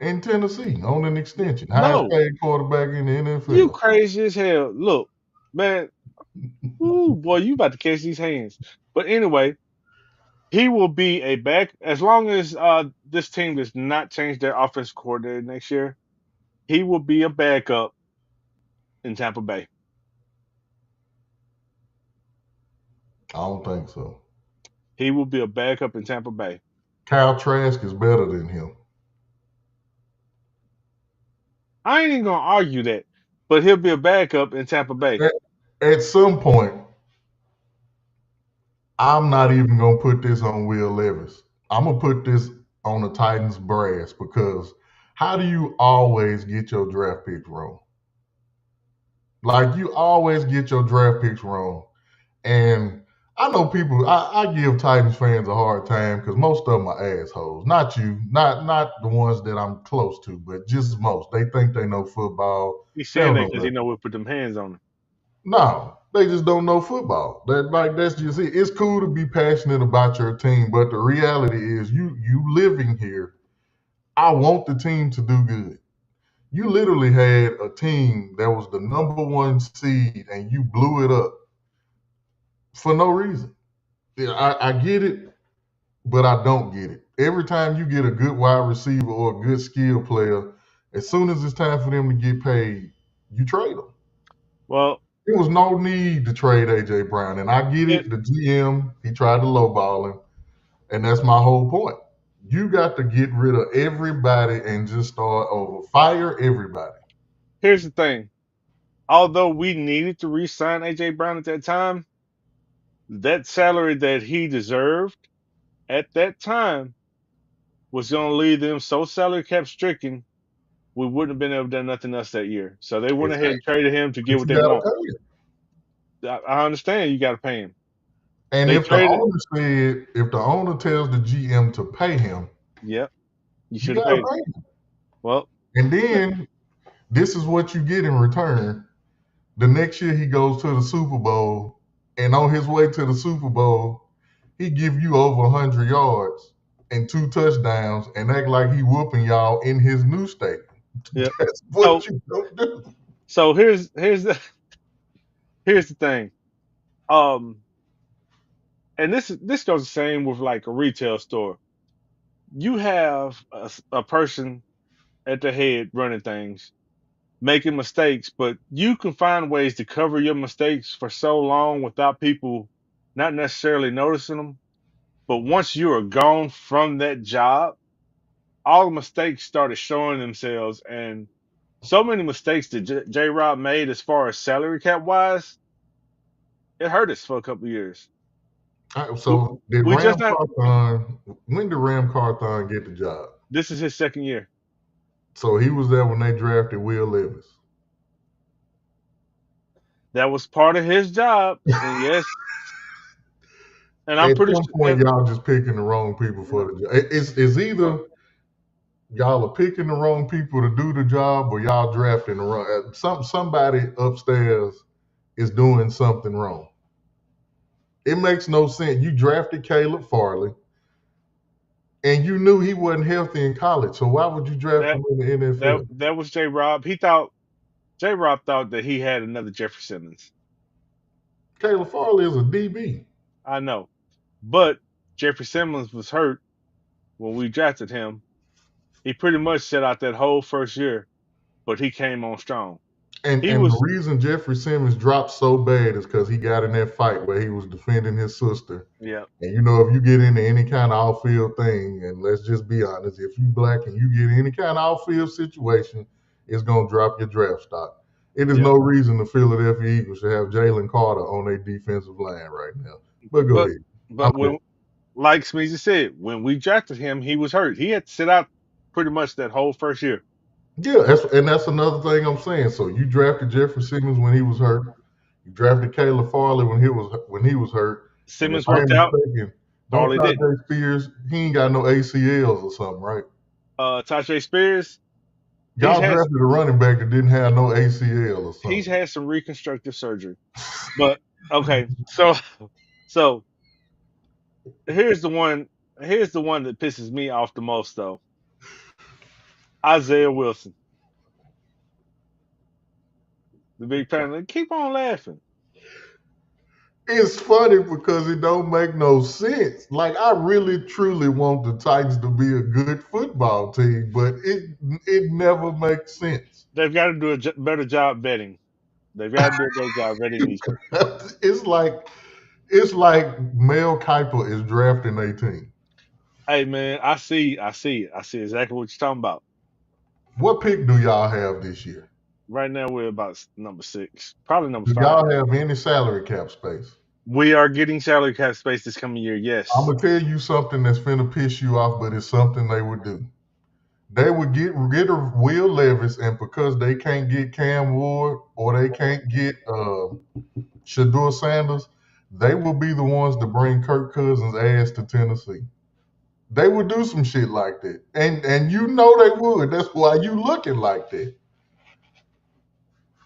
In Tennessee on an extension. No. Highest paid quarterback in the NFL. You crazy as hell. Look, man. Ooh, boy, you about to catch these hands. But anyway, he will be a back as long as this team does not change their offense coordinator next year. He will be a backup in Tampa Bay. I don't think so. He will be a backup in Tampa Bay. Kyle Trask is better than him. I ain't even gonna argue that, but he'll be a backup in Tampa Bay. At some point, I'm not even gonna put this on Will Levis. I'm gonna put this on the Titans brass, because how do you always get your draft picks wrong? Like, you always get your draft picks wrong. And I know people, I give Titans fans a hard time because most of them are assholes. Not you, not the ones that I'm close to, but just most. They think they know football. He's saying that because he know we'll put them hands on him. No, they just don't know football. That's just it. It's cool to be passionate about your team, but the reality is you living here, I want the team to do good. You literally had a team that was the number 1 seed and you blew it up for no reason. Yeah, I get it, but I don't get it. Every time you get a good wide receiver or a good skill player, as soon as it's time for them to get paid, you trade them. Well, there was no need to trade A.J. Brown, and I get it. The GM, he tried to lowball him, and that's my whole point. You got to get rid of everybody and just start over. Fire everybody. Here's the thing. Although we needed to re-sign A.J. Brown at that time, that salary that he deserved at that time was going to leave them so salary cap stricken, we wouldn't have been able to do nothing else that year. So they went ahead and traded him to get what they want. I understand you got to pay him. And if the owner tells the GM to pay him, yep, you should have paid him. Well, and then this is what you get in return. The next year he goes to the Super Bowl, and on his way to the Super Bowl, he give you over 100 yards and 2 touchdowns and act like he whooping y'all in his new stadium. Yep. That's what you don't do. So here's the thing. And this goes the same with like a retail store. You have a person at the head running things. making mistakes, but you can find ways to cover your mistakes for so long without people not necessarily noticing them. But once you are gone from that job, all the mistakes started showing themselves, and so many mistakes that J Rob made as far as salary cap wise, it hurt us for a couple of years. We, So did we Ram just not. Carthon? When did Ram Carthon get the job? This is his second year. So he was there when they drafted Will Levis. That was part of his job, and yes, and I'm At pretty some sure. point, y'all just picking the wrong people for the job. It's either y'all are picking the wrong people to do the job, or y'all drafting the wrong. Somebody upstairs is doing something wrong. It makes no sense. You drafted Caleb Farley, and you knew he wasn't healthy in college. So why would you draft That him in the that NFL? that was J Rob. J Rob thought that he had another Jeffrey Simmons. Caleb Farley is a DB. I know, but Jeffrey Simmons was hurt when we drafted him. He pretty much set out that whole first year, but he came on strong. And He the was, reason Jeffrey Simmons dropped so bad is because he got in that fight where he was defending his sister. yeah, And you know, if you get into any kind of off-field thing, and let's just be honest, if you black and you get in any kind of off-field situation, it's gonna drop your draft stock. It is yeah. no reason the Philadelphia Eagles should have Jalen Carter on their defensive line right now. But go But ahead. but when, like Smeezy said, when we drafted him, he was hurt. He had to sit out pretty much that whole first year. Yeah, that's another thing I'm saying. So you drafted Jeffrey Simmons when he was hurt. You drafted Caleb Farley when he was hurt. And if Simmons I worked ain't out. mistaken, don't Farley didn't. Tajay Spears, he ain't got no ACLs or something, right? Tajay Spears, he's Y'all had drafted a running back that didn't have no ACL or he's something. had some reconstructive surgery. But okay, so here's the one that pisses me off the most though. Isaiah Wilson, the big fan. Keep on laughing. It's funny because it don't make no sense. Like I really truly want the Titans to be a good football team, but it never makes sense. They've got to do a better job betting. They've got to do a better job vetting these people. It's like Mel Kiper is drafting a team. Hey man, I see exactly what you're talking about. What pick do y'all have this year? Right now we're about number 6, probably number Do 5. y'all have any salary cap space? We are getting salary cap space this coming year. I'm Yes, gonna tell you something that's finna piss you off, but it's something they would do. They would get rid of Will Levis, and because they can't get Cam Ward or they can't get Shador Sanders, they will be the ones to bring Kirk Cousins' ass to Tennessee. They would do some shit like that, and you know they would. That's why you looking like that.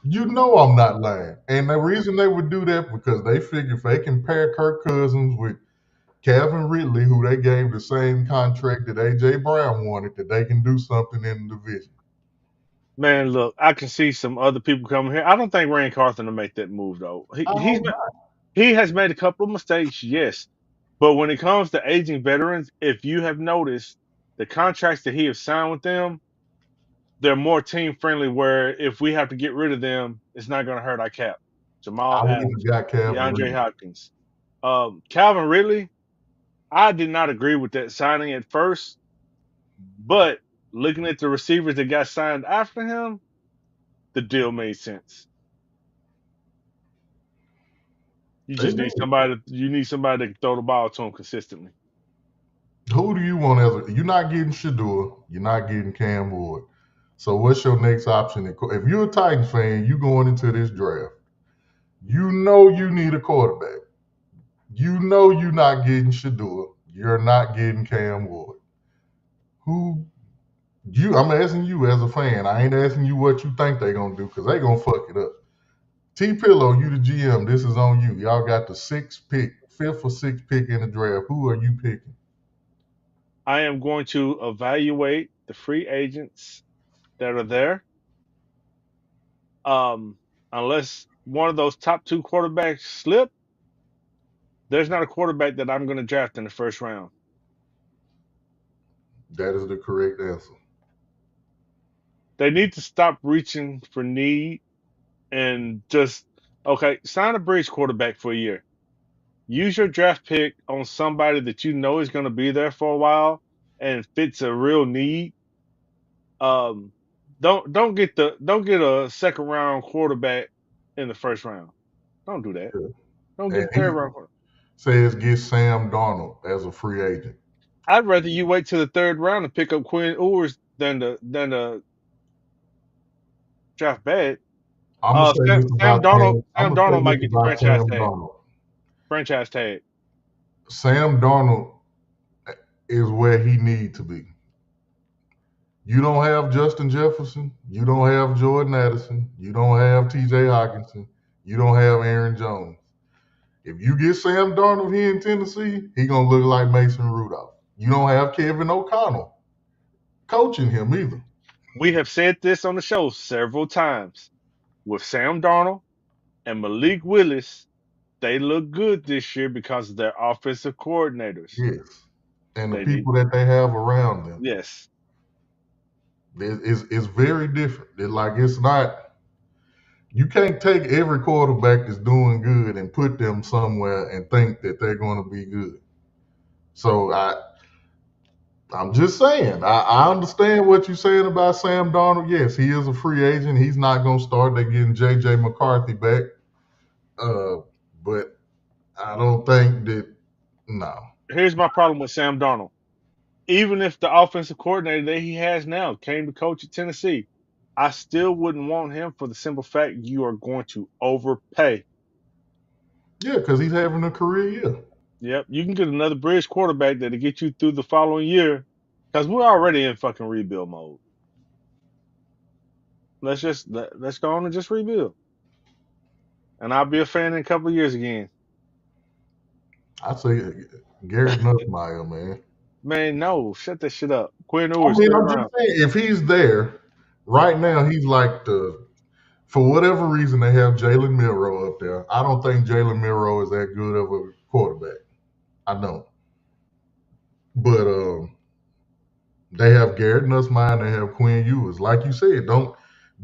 You know I'm not lying. And the reason they would do that because they figure if they can pair Kirk Cousins with Calvin Ridley, who they gave the same contract that AJ Brown wanted, that they can do something in the division. man. Look, I can see some other people coming here. I don't think Rand Carthon will make that move though. I hope not. He has made a couple of mistakes, yes, but when it comes to aging veterans, if you have noticed the contracts that he has signed with them, they're more team friendly. Where if we have to get rid of them, it's not going to hurt our cap. Jamal I wouldn't Adams, have got Calvin DeAndre Ridley. Hopkins, Calvin Ridley. I did not agree with that signing at first, but looking at the receivers that got signed after him, the deal made sense. You just need Amen. somebody. You need somebody that can throw the ball to him consistently. Who do you want you're not getting Shador, you're not getting Cam Ward. So what's your next option? If you're a Titans fan, you going into this draft. You know you need a quarterback. You know you're not getting Shador. You're not getting Cam Ward. I'm asking you as a fan. I ain't asking you what you think they're gonna do because they're gonna fuck it up. T Pillow, you the GM. This is on you. Y'all got the fifth or sixth pick in the draft. Who are you picking? I am going to evaluate the free agents that are there. Um, unless one of those top 2 quarterbacks slip, there's not a quarterback that I'm going to draft in the first round. That is the correct answer. They need to stop reaching for need and just sign a bridge quarterback for a year. Use your draft pick on somebody that you know is going to be there for a while and fits a real need. Um, don't get a second round quarterback in the first round. Don't do that. Don't get And a third he round. says get Sam Darnold as a free agent. I'd rather you wait till the third round to pick up Quinn Ewers than the draft bad. I'm gonna say this Sam about Donald Sam. I'm Sam gonna say Donald might this get the about franchise Sam tag. Darnold. Franchise tag. Sam Darnold is where he need to be. You don't have Justin Jefferson. You don't have Jordan Addison. You don't have T.J. Hockenson. You don't have Aaron Jones. If you get Sam Darnold here in Tennessee, he gonna look like Mason Rudolph. You don't have Kevin O'Connell coaching him either. We have said this on the show several times. With Sam Darnold and Malik Willis, they look good this year because of their offensive coordinators. Yes, and the They need people that they have around them. yes. It's very different. It's not. You can't take every quarterback that's doing good and put them somewhere and think that they're going to be good. So I'm just saying. I understand what you're saying about Sam Darnold. Yes, he is a free agent. He's not going to start. They're getting J.J. McCarthy back. But I don't think that. No. Here's my problem with Sam Darnold. Even if the offensive coordinator that he has now came to coach at Tennessee, I still wouldn't want him for the simple fact you are going to overpay. Yeah, because he's having a career year. Yep, you can get another bridge quarterback that'll get you through the following year because we're already in fucking rebuild mode. Let's go on and just rebuild, and I'll be a fan in a couple of years again. I'd say Garrett Nussmeier, man. Man, no, shut that shit up. Quinn I Ewers, mean, third I'm just round. saying, if he's there right now, he's like for whatever reason, they have Jalen Milroe up there. I don't think Jalen Milroe is that good of a quarterback. I don't. But they have Garrett Nussmeier and they have Quinn Ewers. Like you said,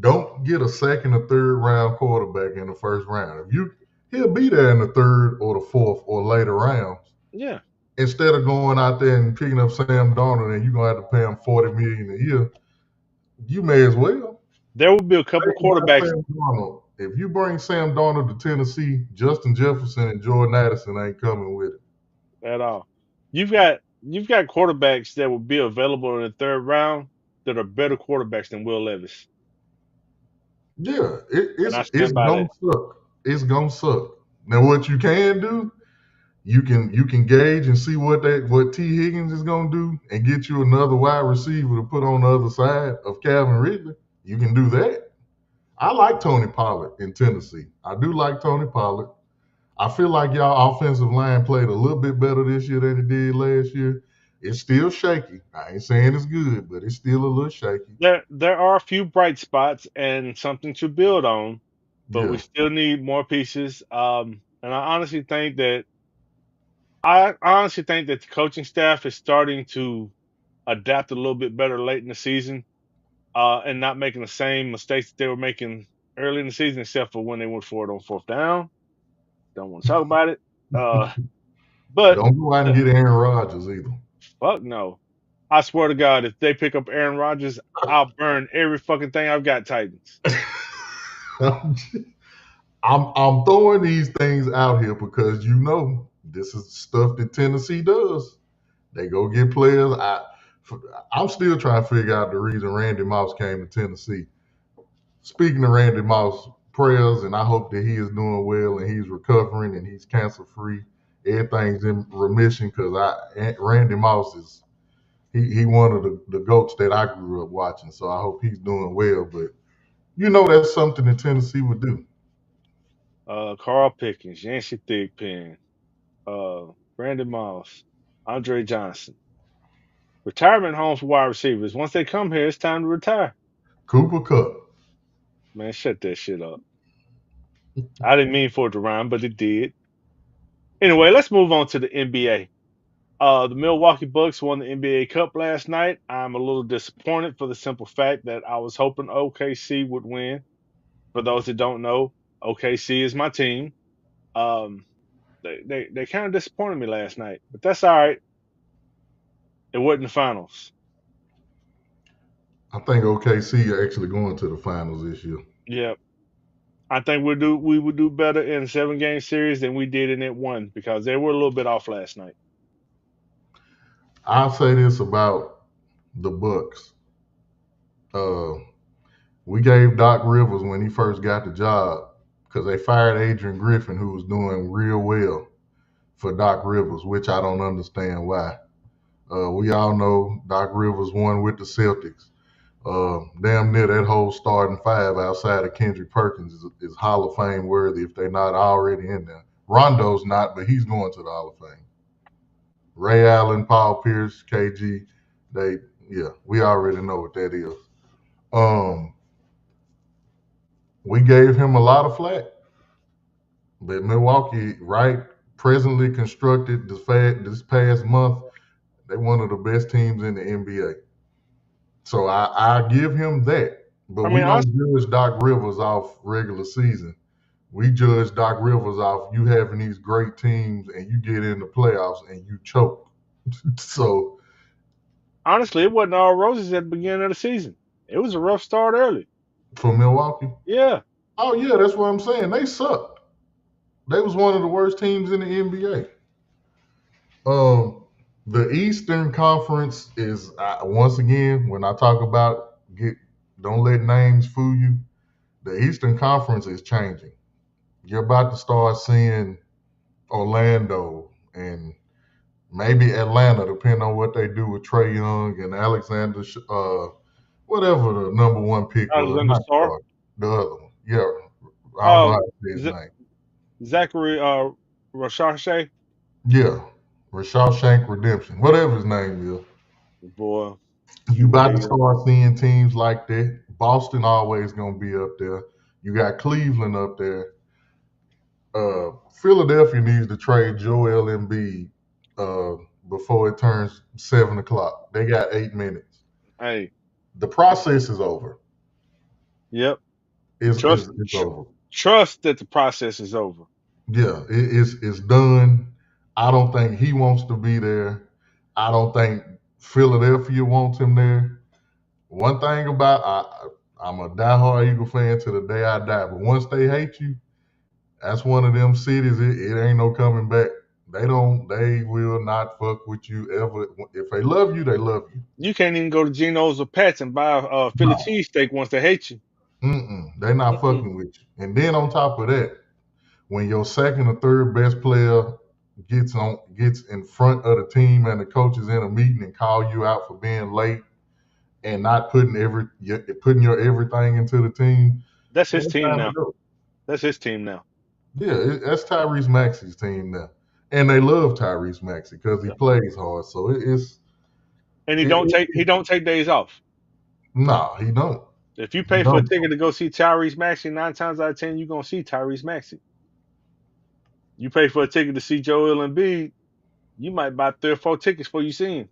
don't get a second or third round quarterback in the first round. He'll be there in the third or the fourth or later rounds. Yeah. Instead of going out there and picking up Sam Darnold and you're gonna have to pay him $40 million a year, you may as well. There will be a couple quarterbacks. If you bring Sam Darnold to Tennessee, Justin Jefferson and Jordan Addison ain't coming with it At all. You've got quarterbacks that will be available in the third round that are better quarterbacks than Will Levis. Yeah, And I stand by gonna that. suck. It's gonna suck. Now, what you can do, you can gauge and see what T. Higgins is gonna do, and get you another wide receiver to put on the other side of Calvin Ridley. You can do that. I like Tony Pollard in Tennessee. I do like Tony Pollard. I feel like y'all offensive line played a little bit better this year than it did last year. It's still shaky. I ain't saying it's good, but it's still a little shaky. There are a few bright spots and something to build on, but we Yeah. still need more pieces. And I honestly think that the coaching staff is starting to adapt a little bit better late in the season, and not making the same mistakes that they were making early in the season, except for when they went for it on fourth down. Don't want to talk about it. But Don't go out and get Aaron Rodgers either. fuck no. I swear to God, if they pick up Aaron Rodgers, I'll burn every fucking thing I've got Titans. I'm throwing these things out here because this is stuff that Tennessee does. They go get players. I'm still trying to figure out the reason Randy Moss came to Tennessee. Speaking of Randy Moss, prayers, and I hope that he is doing well and he's recovering and he's cancer free. Everything's in remission because Randy Moss is he one of the goats that I grew up watching. So I hope he's doing well. But that's something that Tennessee would do. Carl Pickens, Yancey Thigpen, Randy Moss, Andre Johnson. Retirement home for wide receivers. Once they come here, it's time to retire. Cooper Kupp. Man, shut that shit up. I didn't mean for it to rhyme, but it did. Anyway, let's move on to the NBA. The Milwaukee Bucks won the NBA Cup last night. I'm a little disappointed for the simple fact that I was hoping OKC would win. For those that don't know, OKC is my team. Um, they kind of disappointed me last night, but that's all right. It wasn't the finals. I think OKC are actually going to the finals this year. Yeah, I think we would do better in a 7 game series than we did in it one because they were a little bit off last night. I'll say this about the Bucks. Uh, we gave Doc Rivers when he first got the job because they fired Adrian Griffin, who was doing real well for Doc Rivers, which I don't understand why. We all know Doc Rivers won with the Celtics. Damn near that whole starting five outside of Kendrick Perkins is Hall of Fame worthy if they're not already in there. Rondo's not, but he's going to the Hall of Fame. Ray Allen, Paul Pierce, KG, we already know what that is. We gave him a lot of flack, but Milwaukee, right, presently constructed this past month, they're one of the best teams in the NBA. So I give him that. But I we mean, don't judge Doc Rivers off regular season. We judge Doc Rivers off you having these great teams and you get in the playoffs and you choke. So honestly, it wasn't all roses at the beginning of the season. It was a rough start early. for Milwaukee, Yeah, oh yeah, that's what I'm saying. They sucked. They was one of the worst teams in the NBA. The Eastern Conference is once again when I talk about don't let names fool you. The Eastern Conference is changing. You're about to start seeing Orlando and maybe Atlanta, depending on what they do with Trae Young and Alexander, whatever the number one pick was, Alexander not Star. the other one. Yeah, I don't know how Oh, to say his name. Zachary Rashashe. Yeah, Shawshank Redemption, whatever his name is. Boy, You about to they start seeing teams like that. Boston always gonna be up there. You got Cleveland up there. Philadelphia needs to trade Joel Embiid before it turns 7 o'clock. They got 8 minutes. hey, The process is over. yep. It's, Trust it's, it's over. trust that the process is over. Yeah, it's done. I don't think he wants to be there. I don't think Philadelphia wants him there. One thing about I'm a diehard Eagle fan to the day I die, but once they hate you, that's one of them cities. It ain't no coming back. They will not fuck with you ever. If they love you, they love you. You can't even go to Geno's or Pat's and buy a Philly No, cheesesteak once they hate you. they're not Mm-mm. fucking with you. And then on top of that, when your second or third best player gets in front of the team and the coaches in a meeting and call you out for being late and not putting your everything into the team, That's his it's team time to now. go. That's his team now. Yeah, that's Tyrese Maxey's team now, and they love Tyrese Maxey because he Yeah. plays hard. So And it, it, he don't take days off. nah, he don't. If you He pay for a don't. ticket to go see Tyrese Maxey, 9 times out of 10 you're gonna see Tyrese Maxey. You pay for a ticket to see Joel Embiid, you might buy 3 or 4 tickets before you see him.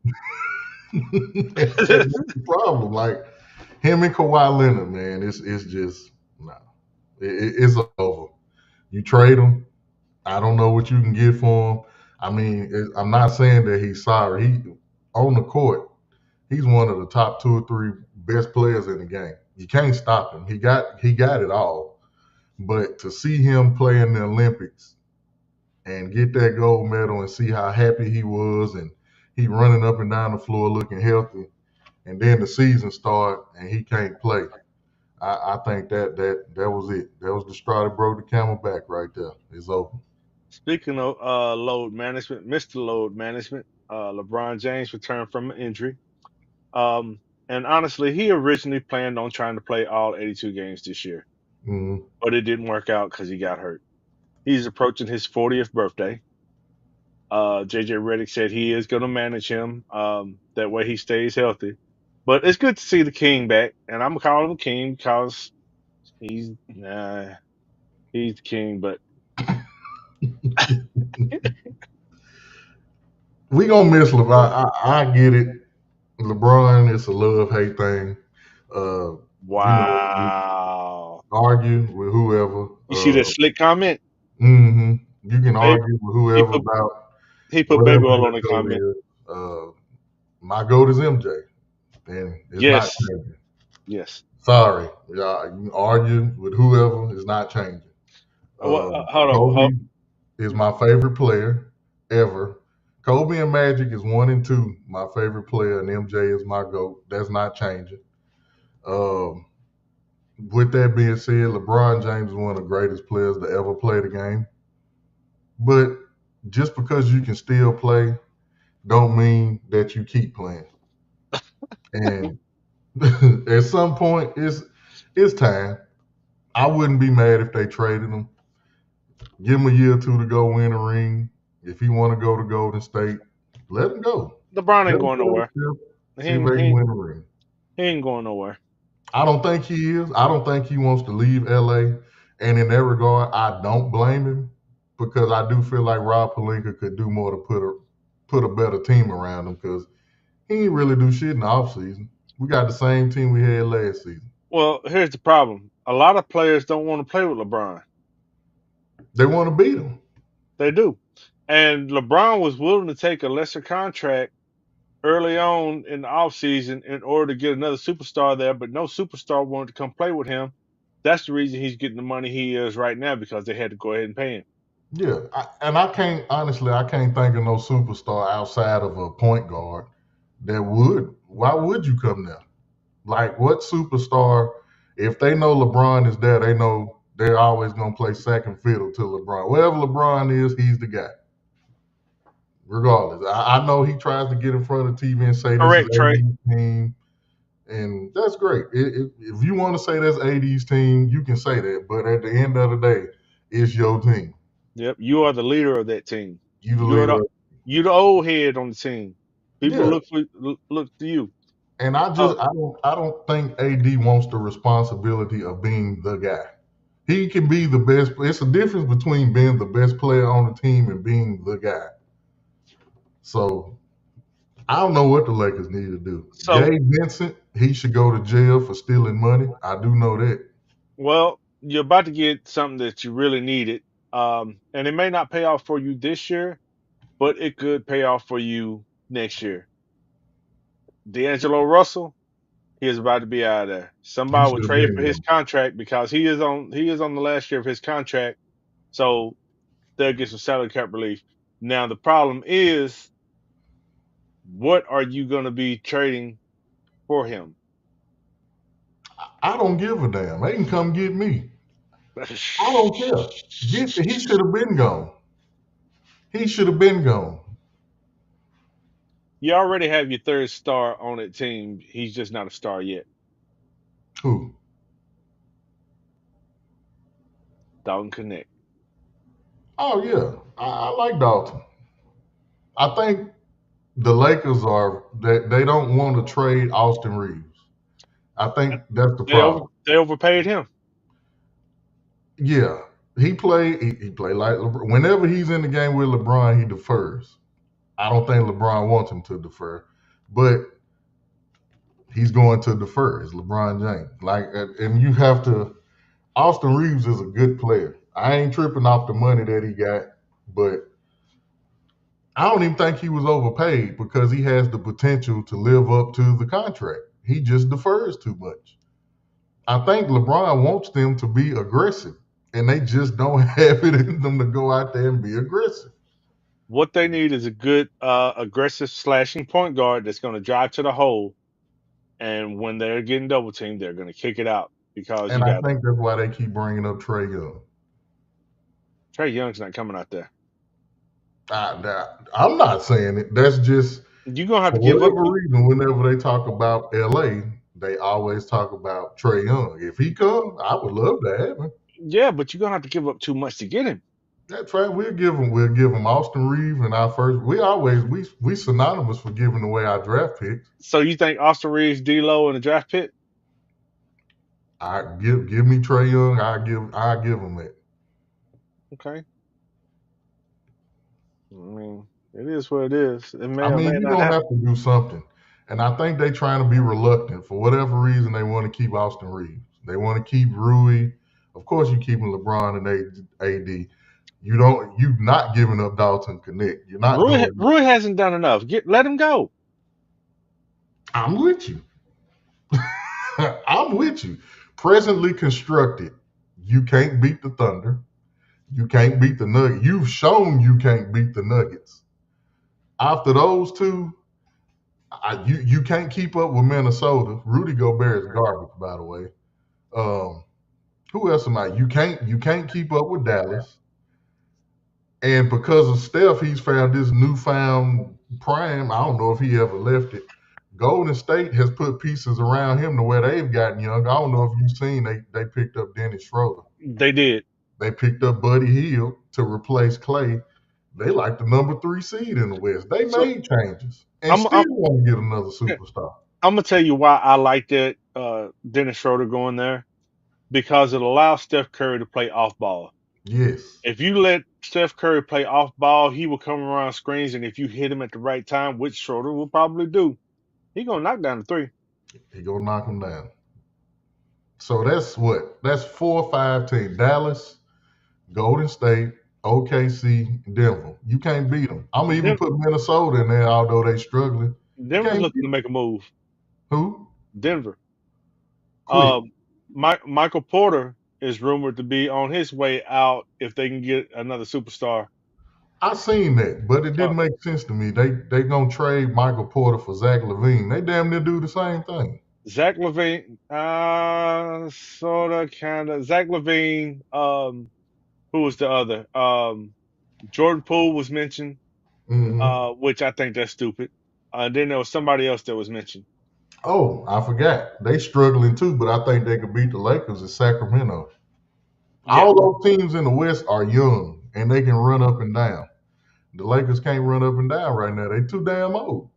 That's the problem. Like him and Kawhi Leonard, man, it's just nah. It's over. You trade him. I don't know what you can get for him. I mean, I'm not saying that he's sorry. He on the court, he's one of the top 2 or 3 best players in the game. You can't stop him. He got it all. But to see him play in the Olympics and get that gold medal and see how happy he was and he running up and down the floor looking healthy, and then the season start and he can't play. I think that was it. That was the straw that broke the camel back right there. It's over. Speaking of load management, Mr. Load Management, LeBron James returned from an injury. And honestly, he originally planned on trying to play all 82 games this year, Mhm. but it didn't work out because he got hurt. He's approaching his 40th birthday. JJ Redick said he is going to manage him. That way he stays healthy. But it's good to see the King back, and I'm calling him King because he's he's the king. But We gonna miss LeBron. I get it. LeBron, it's a love-hate thing. You know, you Wow. argue with whoever. You see that slick comment? You can Babe, argue with he whoever put about he put baby whatever oil your on the goat comment. is. My goat is MJ, and it's not Yes. changing. Yes. Sorry, y'all. You can argue with whoever. It's not changing. Hold on. Kobe is my favorite player ever. Kobe and Magic is 1 and 2, my favorite player, and MJ is my GOAT. That's not changing. Um, with that being said, LeBron James is one of the greatest players to ever play the game. But just because you can still play, don't mean that you keep playing. And at some point, it's time. I wouldn't be mad if they traded him. Give him a year or two to go win a ring. If he want to go to Golden State, let him go. LeBron Let ain't him going play nowhere. the step, He see if ain't, they he, can ain't, win a ring. he ain't going nowhere. I don't think he is. I don't think he wants to leave LA. And in that regard, I don't blame him because I do feel like Rob Pelinka could do more to put a better team around him because he ain't really do shit in the offseason. We got the same team we had last season. Well, here's the problem. A lot of players don't want to play with LeBron. They want to beat him. They do. And LeBron was willing to take a lesser contract early on in the offseason in order to get another superstar there, but no superstar wanted to come play with him. That's the reason he's getting the money he is right now because they had to go ahead and pay him. Yeah, I can't honestly. I can't think of no superstar outside of a point guard that would. Why would you come there? Like, what superstar? If they know LeBron is there, they know they're always gonna play second fiddle to LeBron. Wherever LeBron is, he's the guy. Regardless, I know he tries to get in front of TV and say this is Correct, Trey. AD's team, and that's great. If you want to say that's AD's team, you can say that. But at the end of the day, it's your team. Yep, you are the leader of that team. You the You're leader. you the old head on the team. People Yeah, look to you. and Uh, I don't think AD wants the responsibility of being the guy. He can be the best. It's a difference between being the best player on the team and being the guy. So I don't know what the Lakers need to do. so Gabe Vincent, he should go to jail for stealing money. I do know that. well, you're about to get something that you really needed. And it may not pay off for you this year, but it could pay off for you next year. D'Angelo Russell, he is about to be out of there. He Somebody will should have trade for been his gone. contract because he is on the last year of his contract. So they'll get some salary cap relief. Now the problem is, what are you going to be trading for him? I don't give a damn. They can come get me. I don't care. He should have been gone. He should have been gone. You already have your third star on that team. He's just not a star yet. Who? Dalton Connect. Oh yeah, I like Dalton. I think the Lakers are they don't want to trade Austin Reeves. I think that's the problem. They overpaid him. Yeah, he played like LeBron. Whenever he's in the game with LeBron, he defers. I don't think LeBron wants him to defer, but he's going to defer. It's LeBron James. And you have to. Austin Reeves is a good player. I ain't tripping off the money that he got, but I don't even think he was overpaid because he has the potential to live up to the contract. He just defers too much. I think LeBron wants them to be aggressive, and they just don't have it in them to go out there and be aggressive. What they need is a good, aggressive slashing point guard that's going to drive to the hole. And when they're getting double teamed, they're going to kick it out because And you I got think that's why they keep bringing up Trae Young. Trey Young's not coming out there. I'm not saying it. That's just You're going to have for to give up. whatever reason. Whenever they talk about LA, they always talk about Trae Young. If he comes, I would love to have him. Yeah, but you're going to have to give up too much to get him. That's right. We'll give him Austin Reeves and our first. We synonymous for giving away our draft picks. So you think Austin Reeves, D'Lo, in the draft pick? I give me Trae Young. I give him that. Okay. I mean, It is what it is. It may I or may mean, you're not gonna happen. have to do something. And I think they trying to be reluctant for whatever reason. They want to keep Austin Reeves. They want to keep Rui. Of course, you keeping LeBron and AD. You not giving up Dalton Connect. You're not doing. Rui hasn't done enough. Let him go. I'm with you. I'm with you. Presently constructed, you can't beat the Thunder. You can't beat the Nuggets. You've shown you can't beat the Nuggets. After those two, you can't keep up with Minnesota. Rudy Gobert is garbage, by the way. Um, who else am I? You can't keep up with Dallas. And because of Steph, he's found this newfound prime. I don't know if he ever left it. Golden State has put pieces around him to where they've gotten young. I don't know if you've seen they picked up Dennis Schroeder. They did. They picked up Buddy Hield to replace Clay. They like the number 3 seed in the West. They So made changes and I'm still I'm want to get another superstar. I'm gonna tell you why I like that Dennis Schroeder going there, because it allows Steph Curry to play off ball. Yes, If you let Steph Curry play off ball, he will come around screens, and if you hit him at the right time, which Schroeder will probably do, he gonna knock down the three. he gonna knock them down. So that's what? That's 4 or 5 teams. Dallas, Golden State, OKC, Denver. You can't beat them. I'm gonna even Den- put Minnesota in there, although they struggling. You Denver's can't looking beat to make a move. who? Denver. Quit. Michael Porter is rumored to be on his way out if they can get another superstar. I seen that, but it Uh, didn't make sense to me. They gonna trade Michael Porter for Zach LaVine. They damn near do the same thing. Zach Levine, sorta, kinda. Zach Levine. Who was the other? Jordan Poole was mentioned, Hmm. which I think that's stupid. Then there was somebody else that was mentioned. Oh, I forgot. They struggling too, but I think they could beat the Lakers in Sacramento. Yeah, All those teams in the West are young and they can run up and down. The Lakers can't run up and down right now. They too damn old.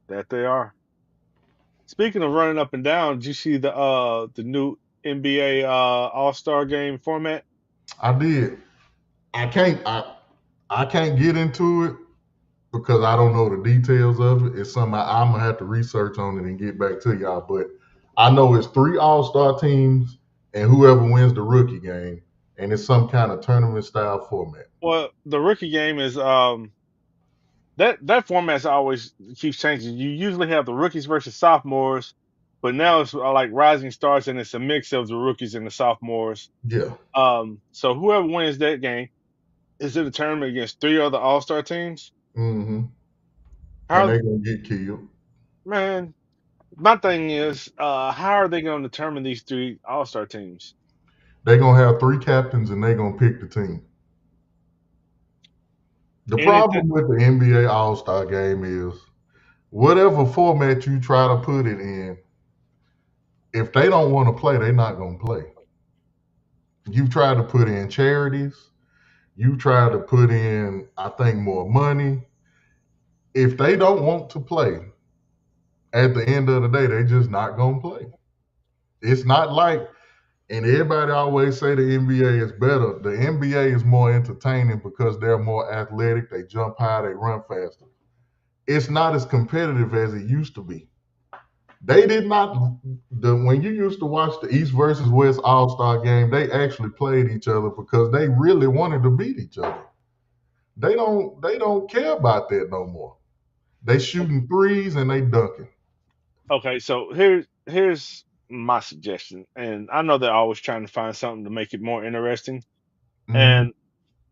that they are. Speaking of running up and down, did you see the new NBA All Star Game format? I did. I can't get into it because I don't know the details of it. It's something I'm gonna have to research on it and get back to y'all. But I know it's 3 All-Star teams and whoever wins the rookie game, and it's some kind of tournament style format. Well, the rookie game is that format's always keeps changing. You usually have the rookies versus sophomores, but now it's like rising stars, and it's a mix of the rookies and the sophomores. Yeah. So whoever wins that game is in a tournament against three other All Star teams. Hmm. And How they're gonna get killed. man? My thing is, how are they going to determine these three All Star teams? They're gonna have 3 captains and they're gonna pick the team. The Anything? problem with the NBA All-Star game is whatever format you try to put it in, if they don't want to play, they're not gonna play. You've tried to put in charities, you tried to put in, I think, more money. If they don't want to play, at the end of the day, they're just not gonna play. It's not like, and everybody always say the NBA is better. The NBA is more entertaining because they're more athletic, they jump high, they run faster. It's not as competitive as it used to be. They did not when you used to watch the East versus West All Star game, they actually played each other because they really wanted to beat each other. They don't care about that no more. They shooting threes and they dunking. Okay, so here's my suggestion, and I know they're always trying to find something to make it more interesting. Hmm. And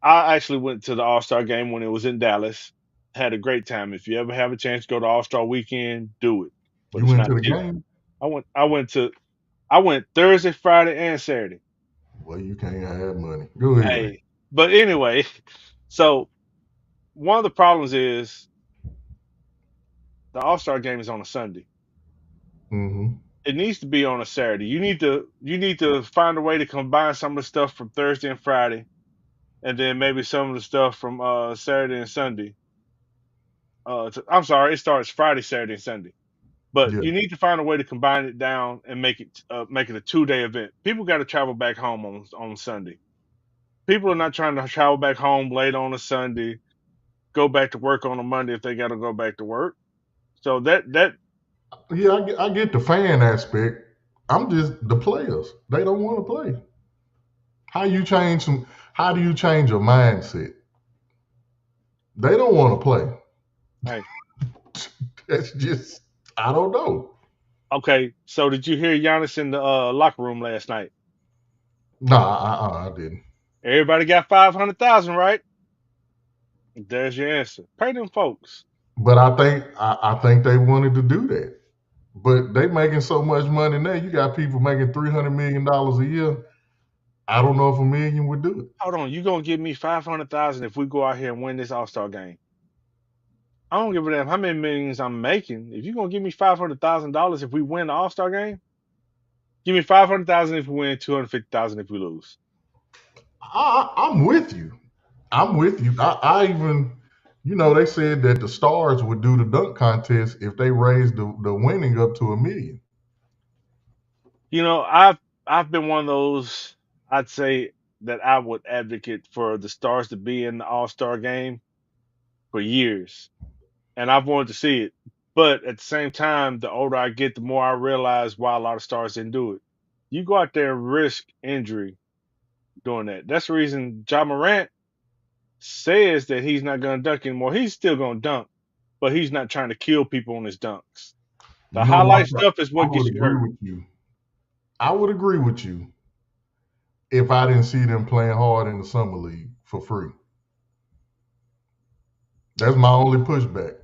I actually went to the All Star game when it was in Dallas. Had a great time. If you ever have a chance to go to All Star Weekend, do it. But You it's went not to the cheap. game? I went Thursday, Friday, and Saturday. Well, you can't have money. Go ahead. Hey, but anyway, so one of the problems is the All Star game is on a Sunday. Hmm. It needs to be on a Saturday. You need to find a way to combine some of the stuff from Thursday and Friday, and then maybe some of the stuff from Saturday and Sunday. I'm sorry, it starts Friday, Saturday, and Sunday. But Yeah. you need to find a way to combine it down and make it a 2 day event. People got to travel back home on Sunday. People are not trying to travel back home late on a Sunday. go back to work on a Monday if they got to go back to work. So that Yeah, I get the fan aspect. I'm just the players. They don't want to play. How do you change a mindset? They don't want to play. hey, That's just I don't know. okay. So did you hear Giannis in the locker room last night? Nah, I didn't. Everybody got 500,000, right? There's your answer. Pay them folks. But I think they wanted to do that. But they making so much money now. You got people making $300 million a year. I don't know if a million would do it. Hold on, you gonna give me 500,000 if we go out here and win this All-Star game? I don't give a damn how many millions I'm making. If you're gonna give me $500,000 if we win the All-Star game, give me 500,000 if we win, 250,000 if we lose. I'm with you. I'm with you. I even, they said that the stars would do the dunk contest if they raised the winning up to $1 million. You know, I've been one of those. I'd say that I would advocate for the stars to be in the All-Star game for years, and I've wanted to see it. But at the same time, the older I get, the more I realize why a lot of stars didn't do it. You go out there and risk injury doing that. That's the reason Ja Morant says that he's not going to dunk anymore. He's still going to dunk, but he's not trying to kill people on his dunks. The You know what? highlight stuff is I what gets would you agree hurt. with you. I would agree with you if I didn't see them playing hard in the summer league for free. That's my only pushback.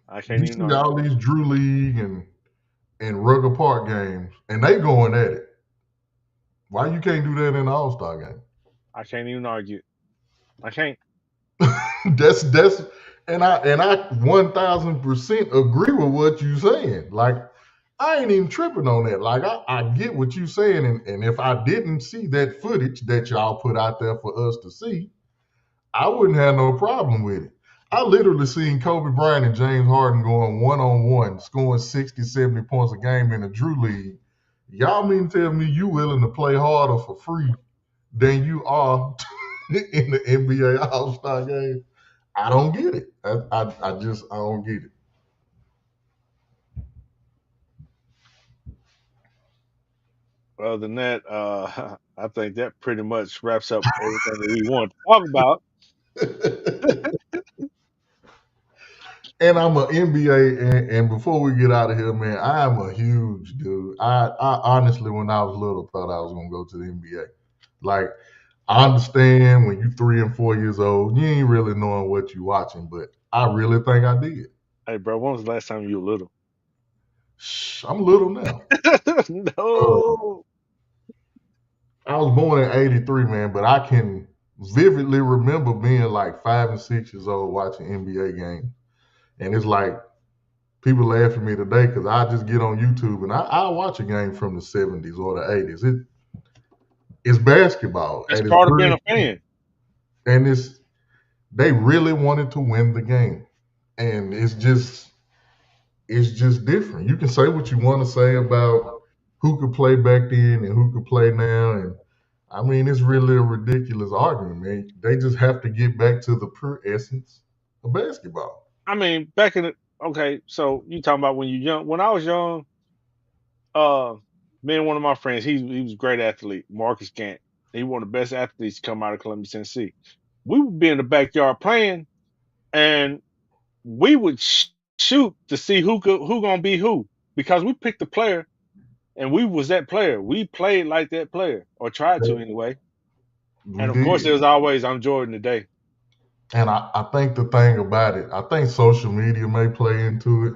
I can't You even see argue. all these Drew League and Rugger Park games, and they going at it. Why you can't do that in the All-Star game? I can't even argue. I can't. that's and I 1000% agree with what you saying. Like I ain't even tripping on that. Like I get what you saying, and if I didn't see that footage that y'all put out there for us to see, I wouldn't have no problem with it. I literally seen Kobe Bryant and James Harden going one-on-one, scoring 60, 70 points a game in a Drew League. Y'all mean to tell me you willing to play harder for free than you are in the NBA All-Star game? I don't get it. I don't get it. Other than that, I think that pretty much wraps up everything that we want to talk about. And I'm an NBA, and before we get out of here, man, I am a huge dude. I honestly, when I was little, thought I was gonna go to the NBA. Like, I understand when you 3 and 4 years old, you ain't really knowing what you watching, but I really think I did. Hey, bro, when was the last time you were little? Shh, I'm little now. No. I was born in '83, man, but I can vividly remember being like 5 and 6 years old watching NBA games. And it's like people laugh at me today because I just get on YouTube and I watch a game from the '70s or the '80s. It's basketball. That's and part of being a fan. And they really wanted to win the game. And it's just different. You can say what you want to say about who could play back then and who could play now. And I mean, it's really a ridiculous argument, man. They just have to get back to the pure essence of basketball. I mean, back in the okay, so you talking about when you young? When I was young, me and one of my friends, he was a great athlete, Marcus Gant. He one of the best athletes to come out of Columbus, Tennessee. We would be in the backyard playing, and we would shoot to see who gonna be who because we picked the player, and we was that player. We played like that player, or tried to anyway. We And of course, did. it was always I'm Jordan today. And I think the thing about it, I think social media may play into it,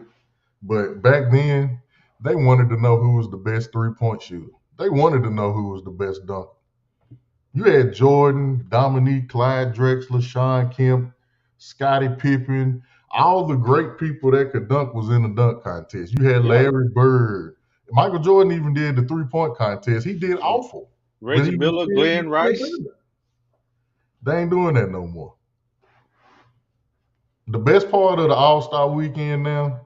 but back then, they wanted to know who was the best 3-point shooter. They wanted to know who was the best dunker. You had Jordan, Dominique, Clyde Drexler, Sean Kemp, Scottie Pippen, all the great people that could dunk was in the dunk contest. You had Yeah. Larry Bird. Michael Jordan even did the 3-point contest. He did awful. but Reggie he was Miller, still Glenn still Rice. doing it. They ain't doing that no more. The best part of the All-Star weekend now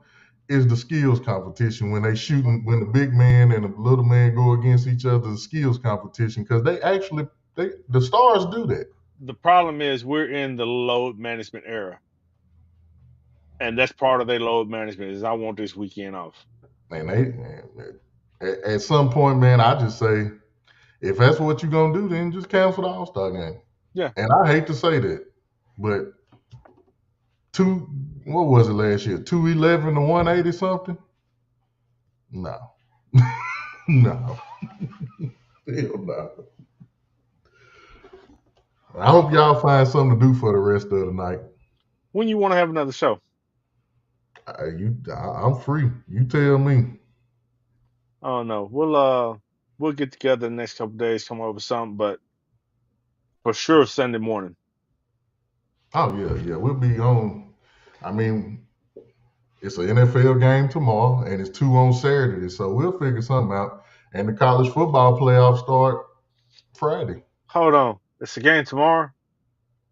is the skills competition when when the big man and the little man go against each other, the skills competition, because the stars do that. The problem is we're in the load management era. And that's part of their load management is I want this weekend off. And at some point, man, I just say, if that's what you're gonna do, then just cancel the All-Star game. Yeah. And I hate to say that, but what was it last year? 211 to 180 something? No. No. Hell no. I hope y'all find something to do for the rest of the night. When you want to have another show? I'm free. You tell me. Oh no, we'll get together the next couple days, come up with something, but for sure Sunday morning. Oh yeah. We'll be on. I mean, it's an NFL game tomorrow, and it's 2 on Saturday, so we'll figure something out. And the college football playoffs start Friday. Hold on, it's a game tomorrow.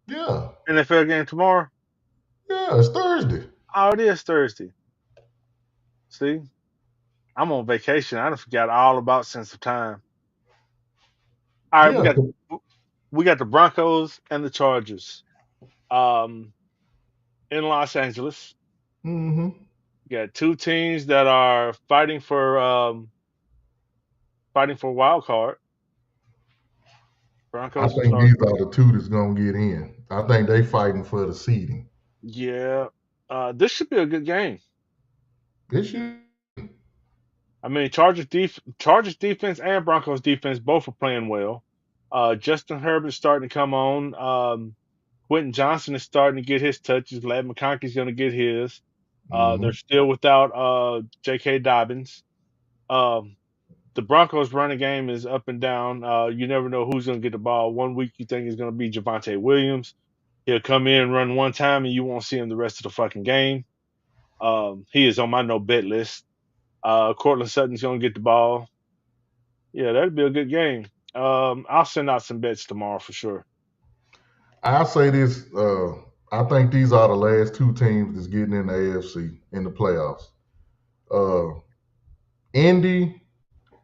Yeah. NFL game tomorrow. Yeah, it's Thursday. Oh, it is Thursday. See, I'm on vacation. I done forgot all about sense of time. All right, Yeah. we got the Broncos and the Chargers, in Los Angeles. Mm-hmm. You got 2 teams that are fighting for a wild card. I Broncos and think Chargers. these are the 2 that's gonna get in. I think they fighting for the seeding. Yeah, this should be a good game. This year. I mean, Chargers defense and Broncos defense both are playing well. Justin Herbert's starting to come on. Quentin Johnson is starting to get his touches. Ladd McConkey's going to get his. They're still without J.K. Dobbins. The Broncos running game is up and down. You never know who's going to get the ball. One week you think it's going to be Javonte Williams. He'll come in, run one time, and you won't see him the rest of the fucking game. He is on my no-bet list. Cortland Sutton's going to get the ball. Yeah, that'd be a good game. I'll send out some bets tomorrow for sure. I'll say this. I think these are the last 2 teams that's getting in the AFC in the playoffs. Indy,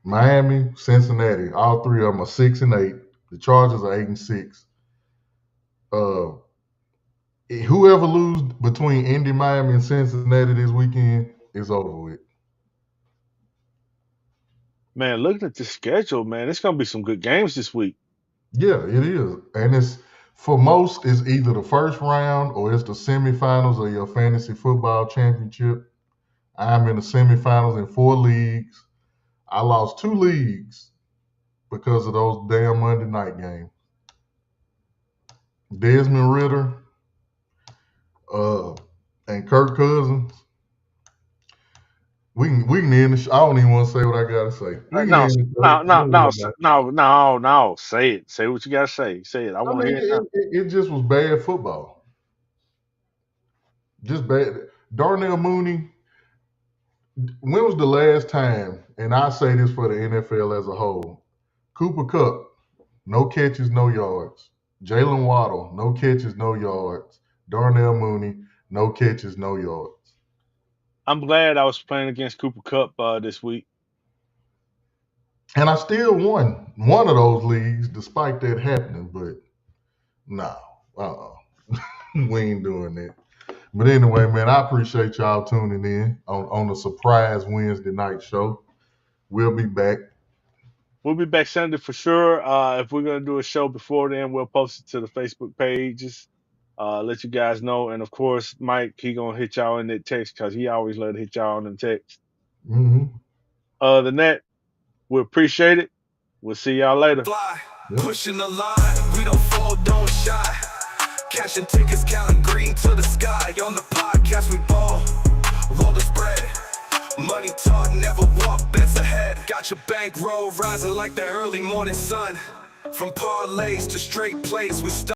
Miami, Cincinnati. All 3 of them are 6-8. The Chargers are 8-6. Whoever loses between Indy, Miami, and Cincinnati this weekend is over with. Man, looking at the schedule, man, it's gonna be some good games this week. Yeah, it is. And it's for most, it's either the first round or it's the semifinals of your fantasy football championship. I'm in the semifinals in 4 leagues. I lost 2 leagues because of those damn Monday night games. Desmond Ridder and Kirk Cousins. We can end the show. I don't even want to say what I gotta say. No. Say it. Say what you gotta say. Say it. I want to hear it now. It just was bad football. Just bad. Darnell Mooney. When was the last time, and I say this for the NFL as a whole, Cooper Kupp, no catches, no yards. Jalen Waddle, no catches, no yards. Darnell Mooney, no catches, no yards. I'm glad I was playing against Cooper Kupp this week. And I still won one of those leagues despite that happening, but no, we ain't doing that. But anyway, man, I appreciate y'all tuning in on the surprise Wednesday night show. We'll be back. We'll be back Sunday for sure. If we're going to do a show before then, we'll post it to the Facebook pages. Let you guys know. And, of course, Mike, he going to hit y'all in that text because he always let hit y'all in the text. Mm-hmm. Other than that, we appreciate it. We'll see y'all later. Fly, pushing the line, we don't fall, don't shy. Cashing tickets, counting green to the sky. On the podcast, we ball, roll the spread. Money talk, never walk, bets ahead. Got your bankroll rising like the early morning sun. From parlays to straight plays, we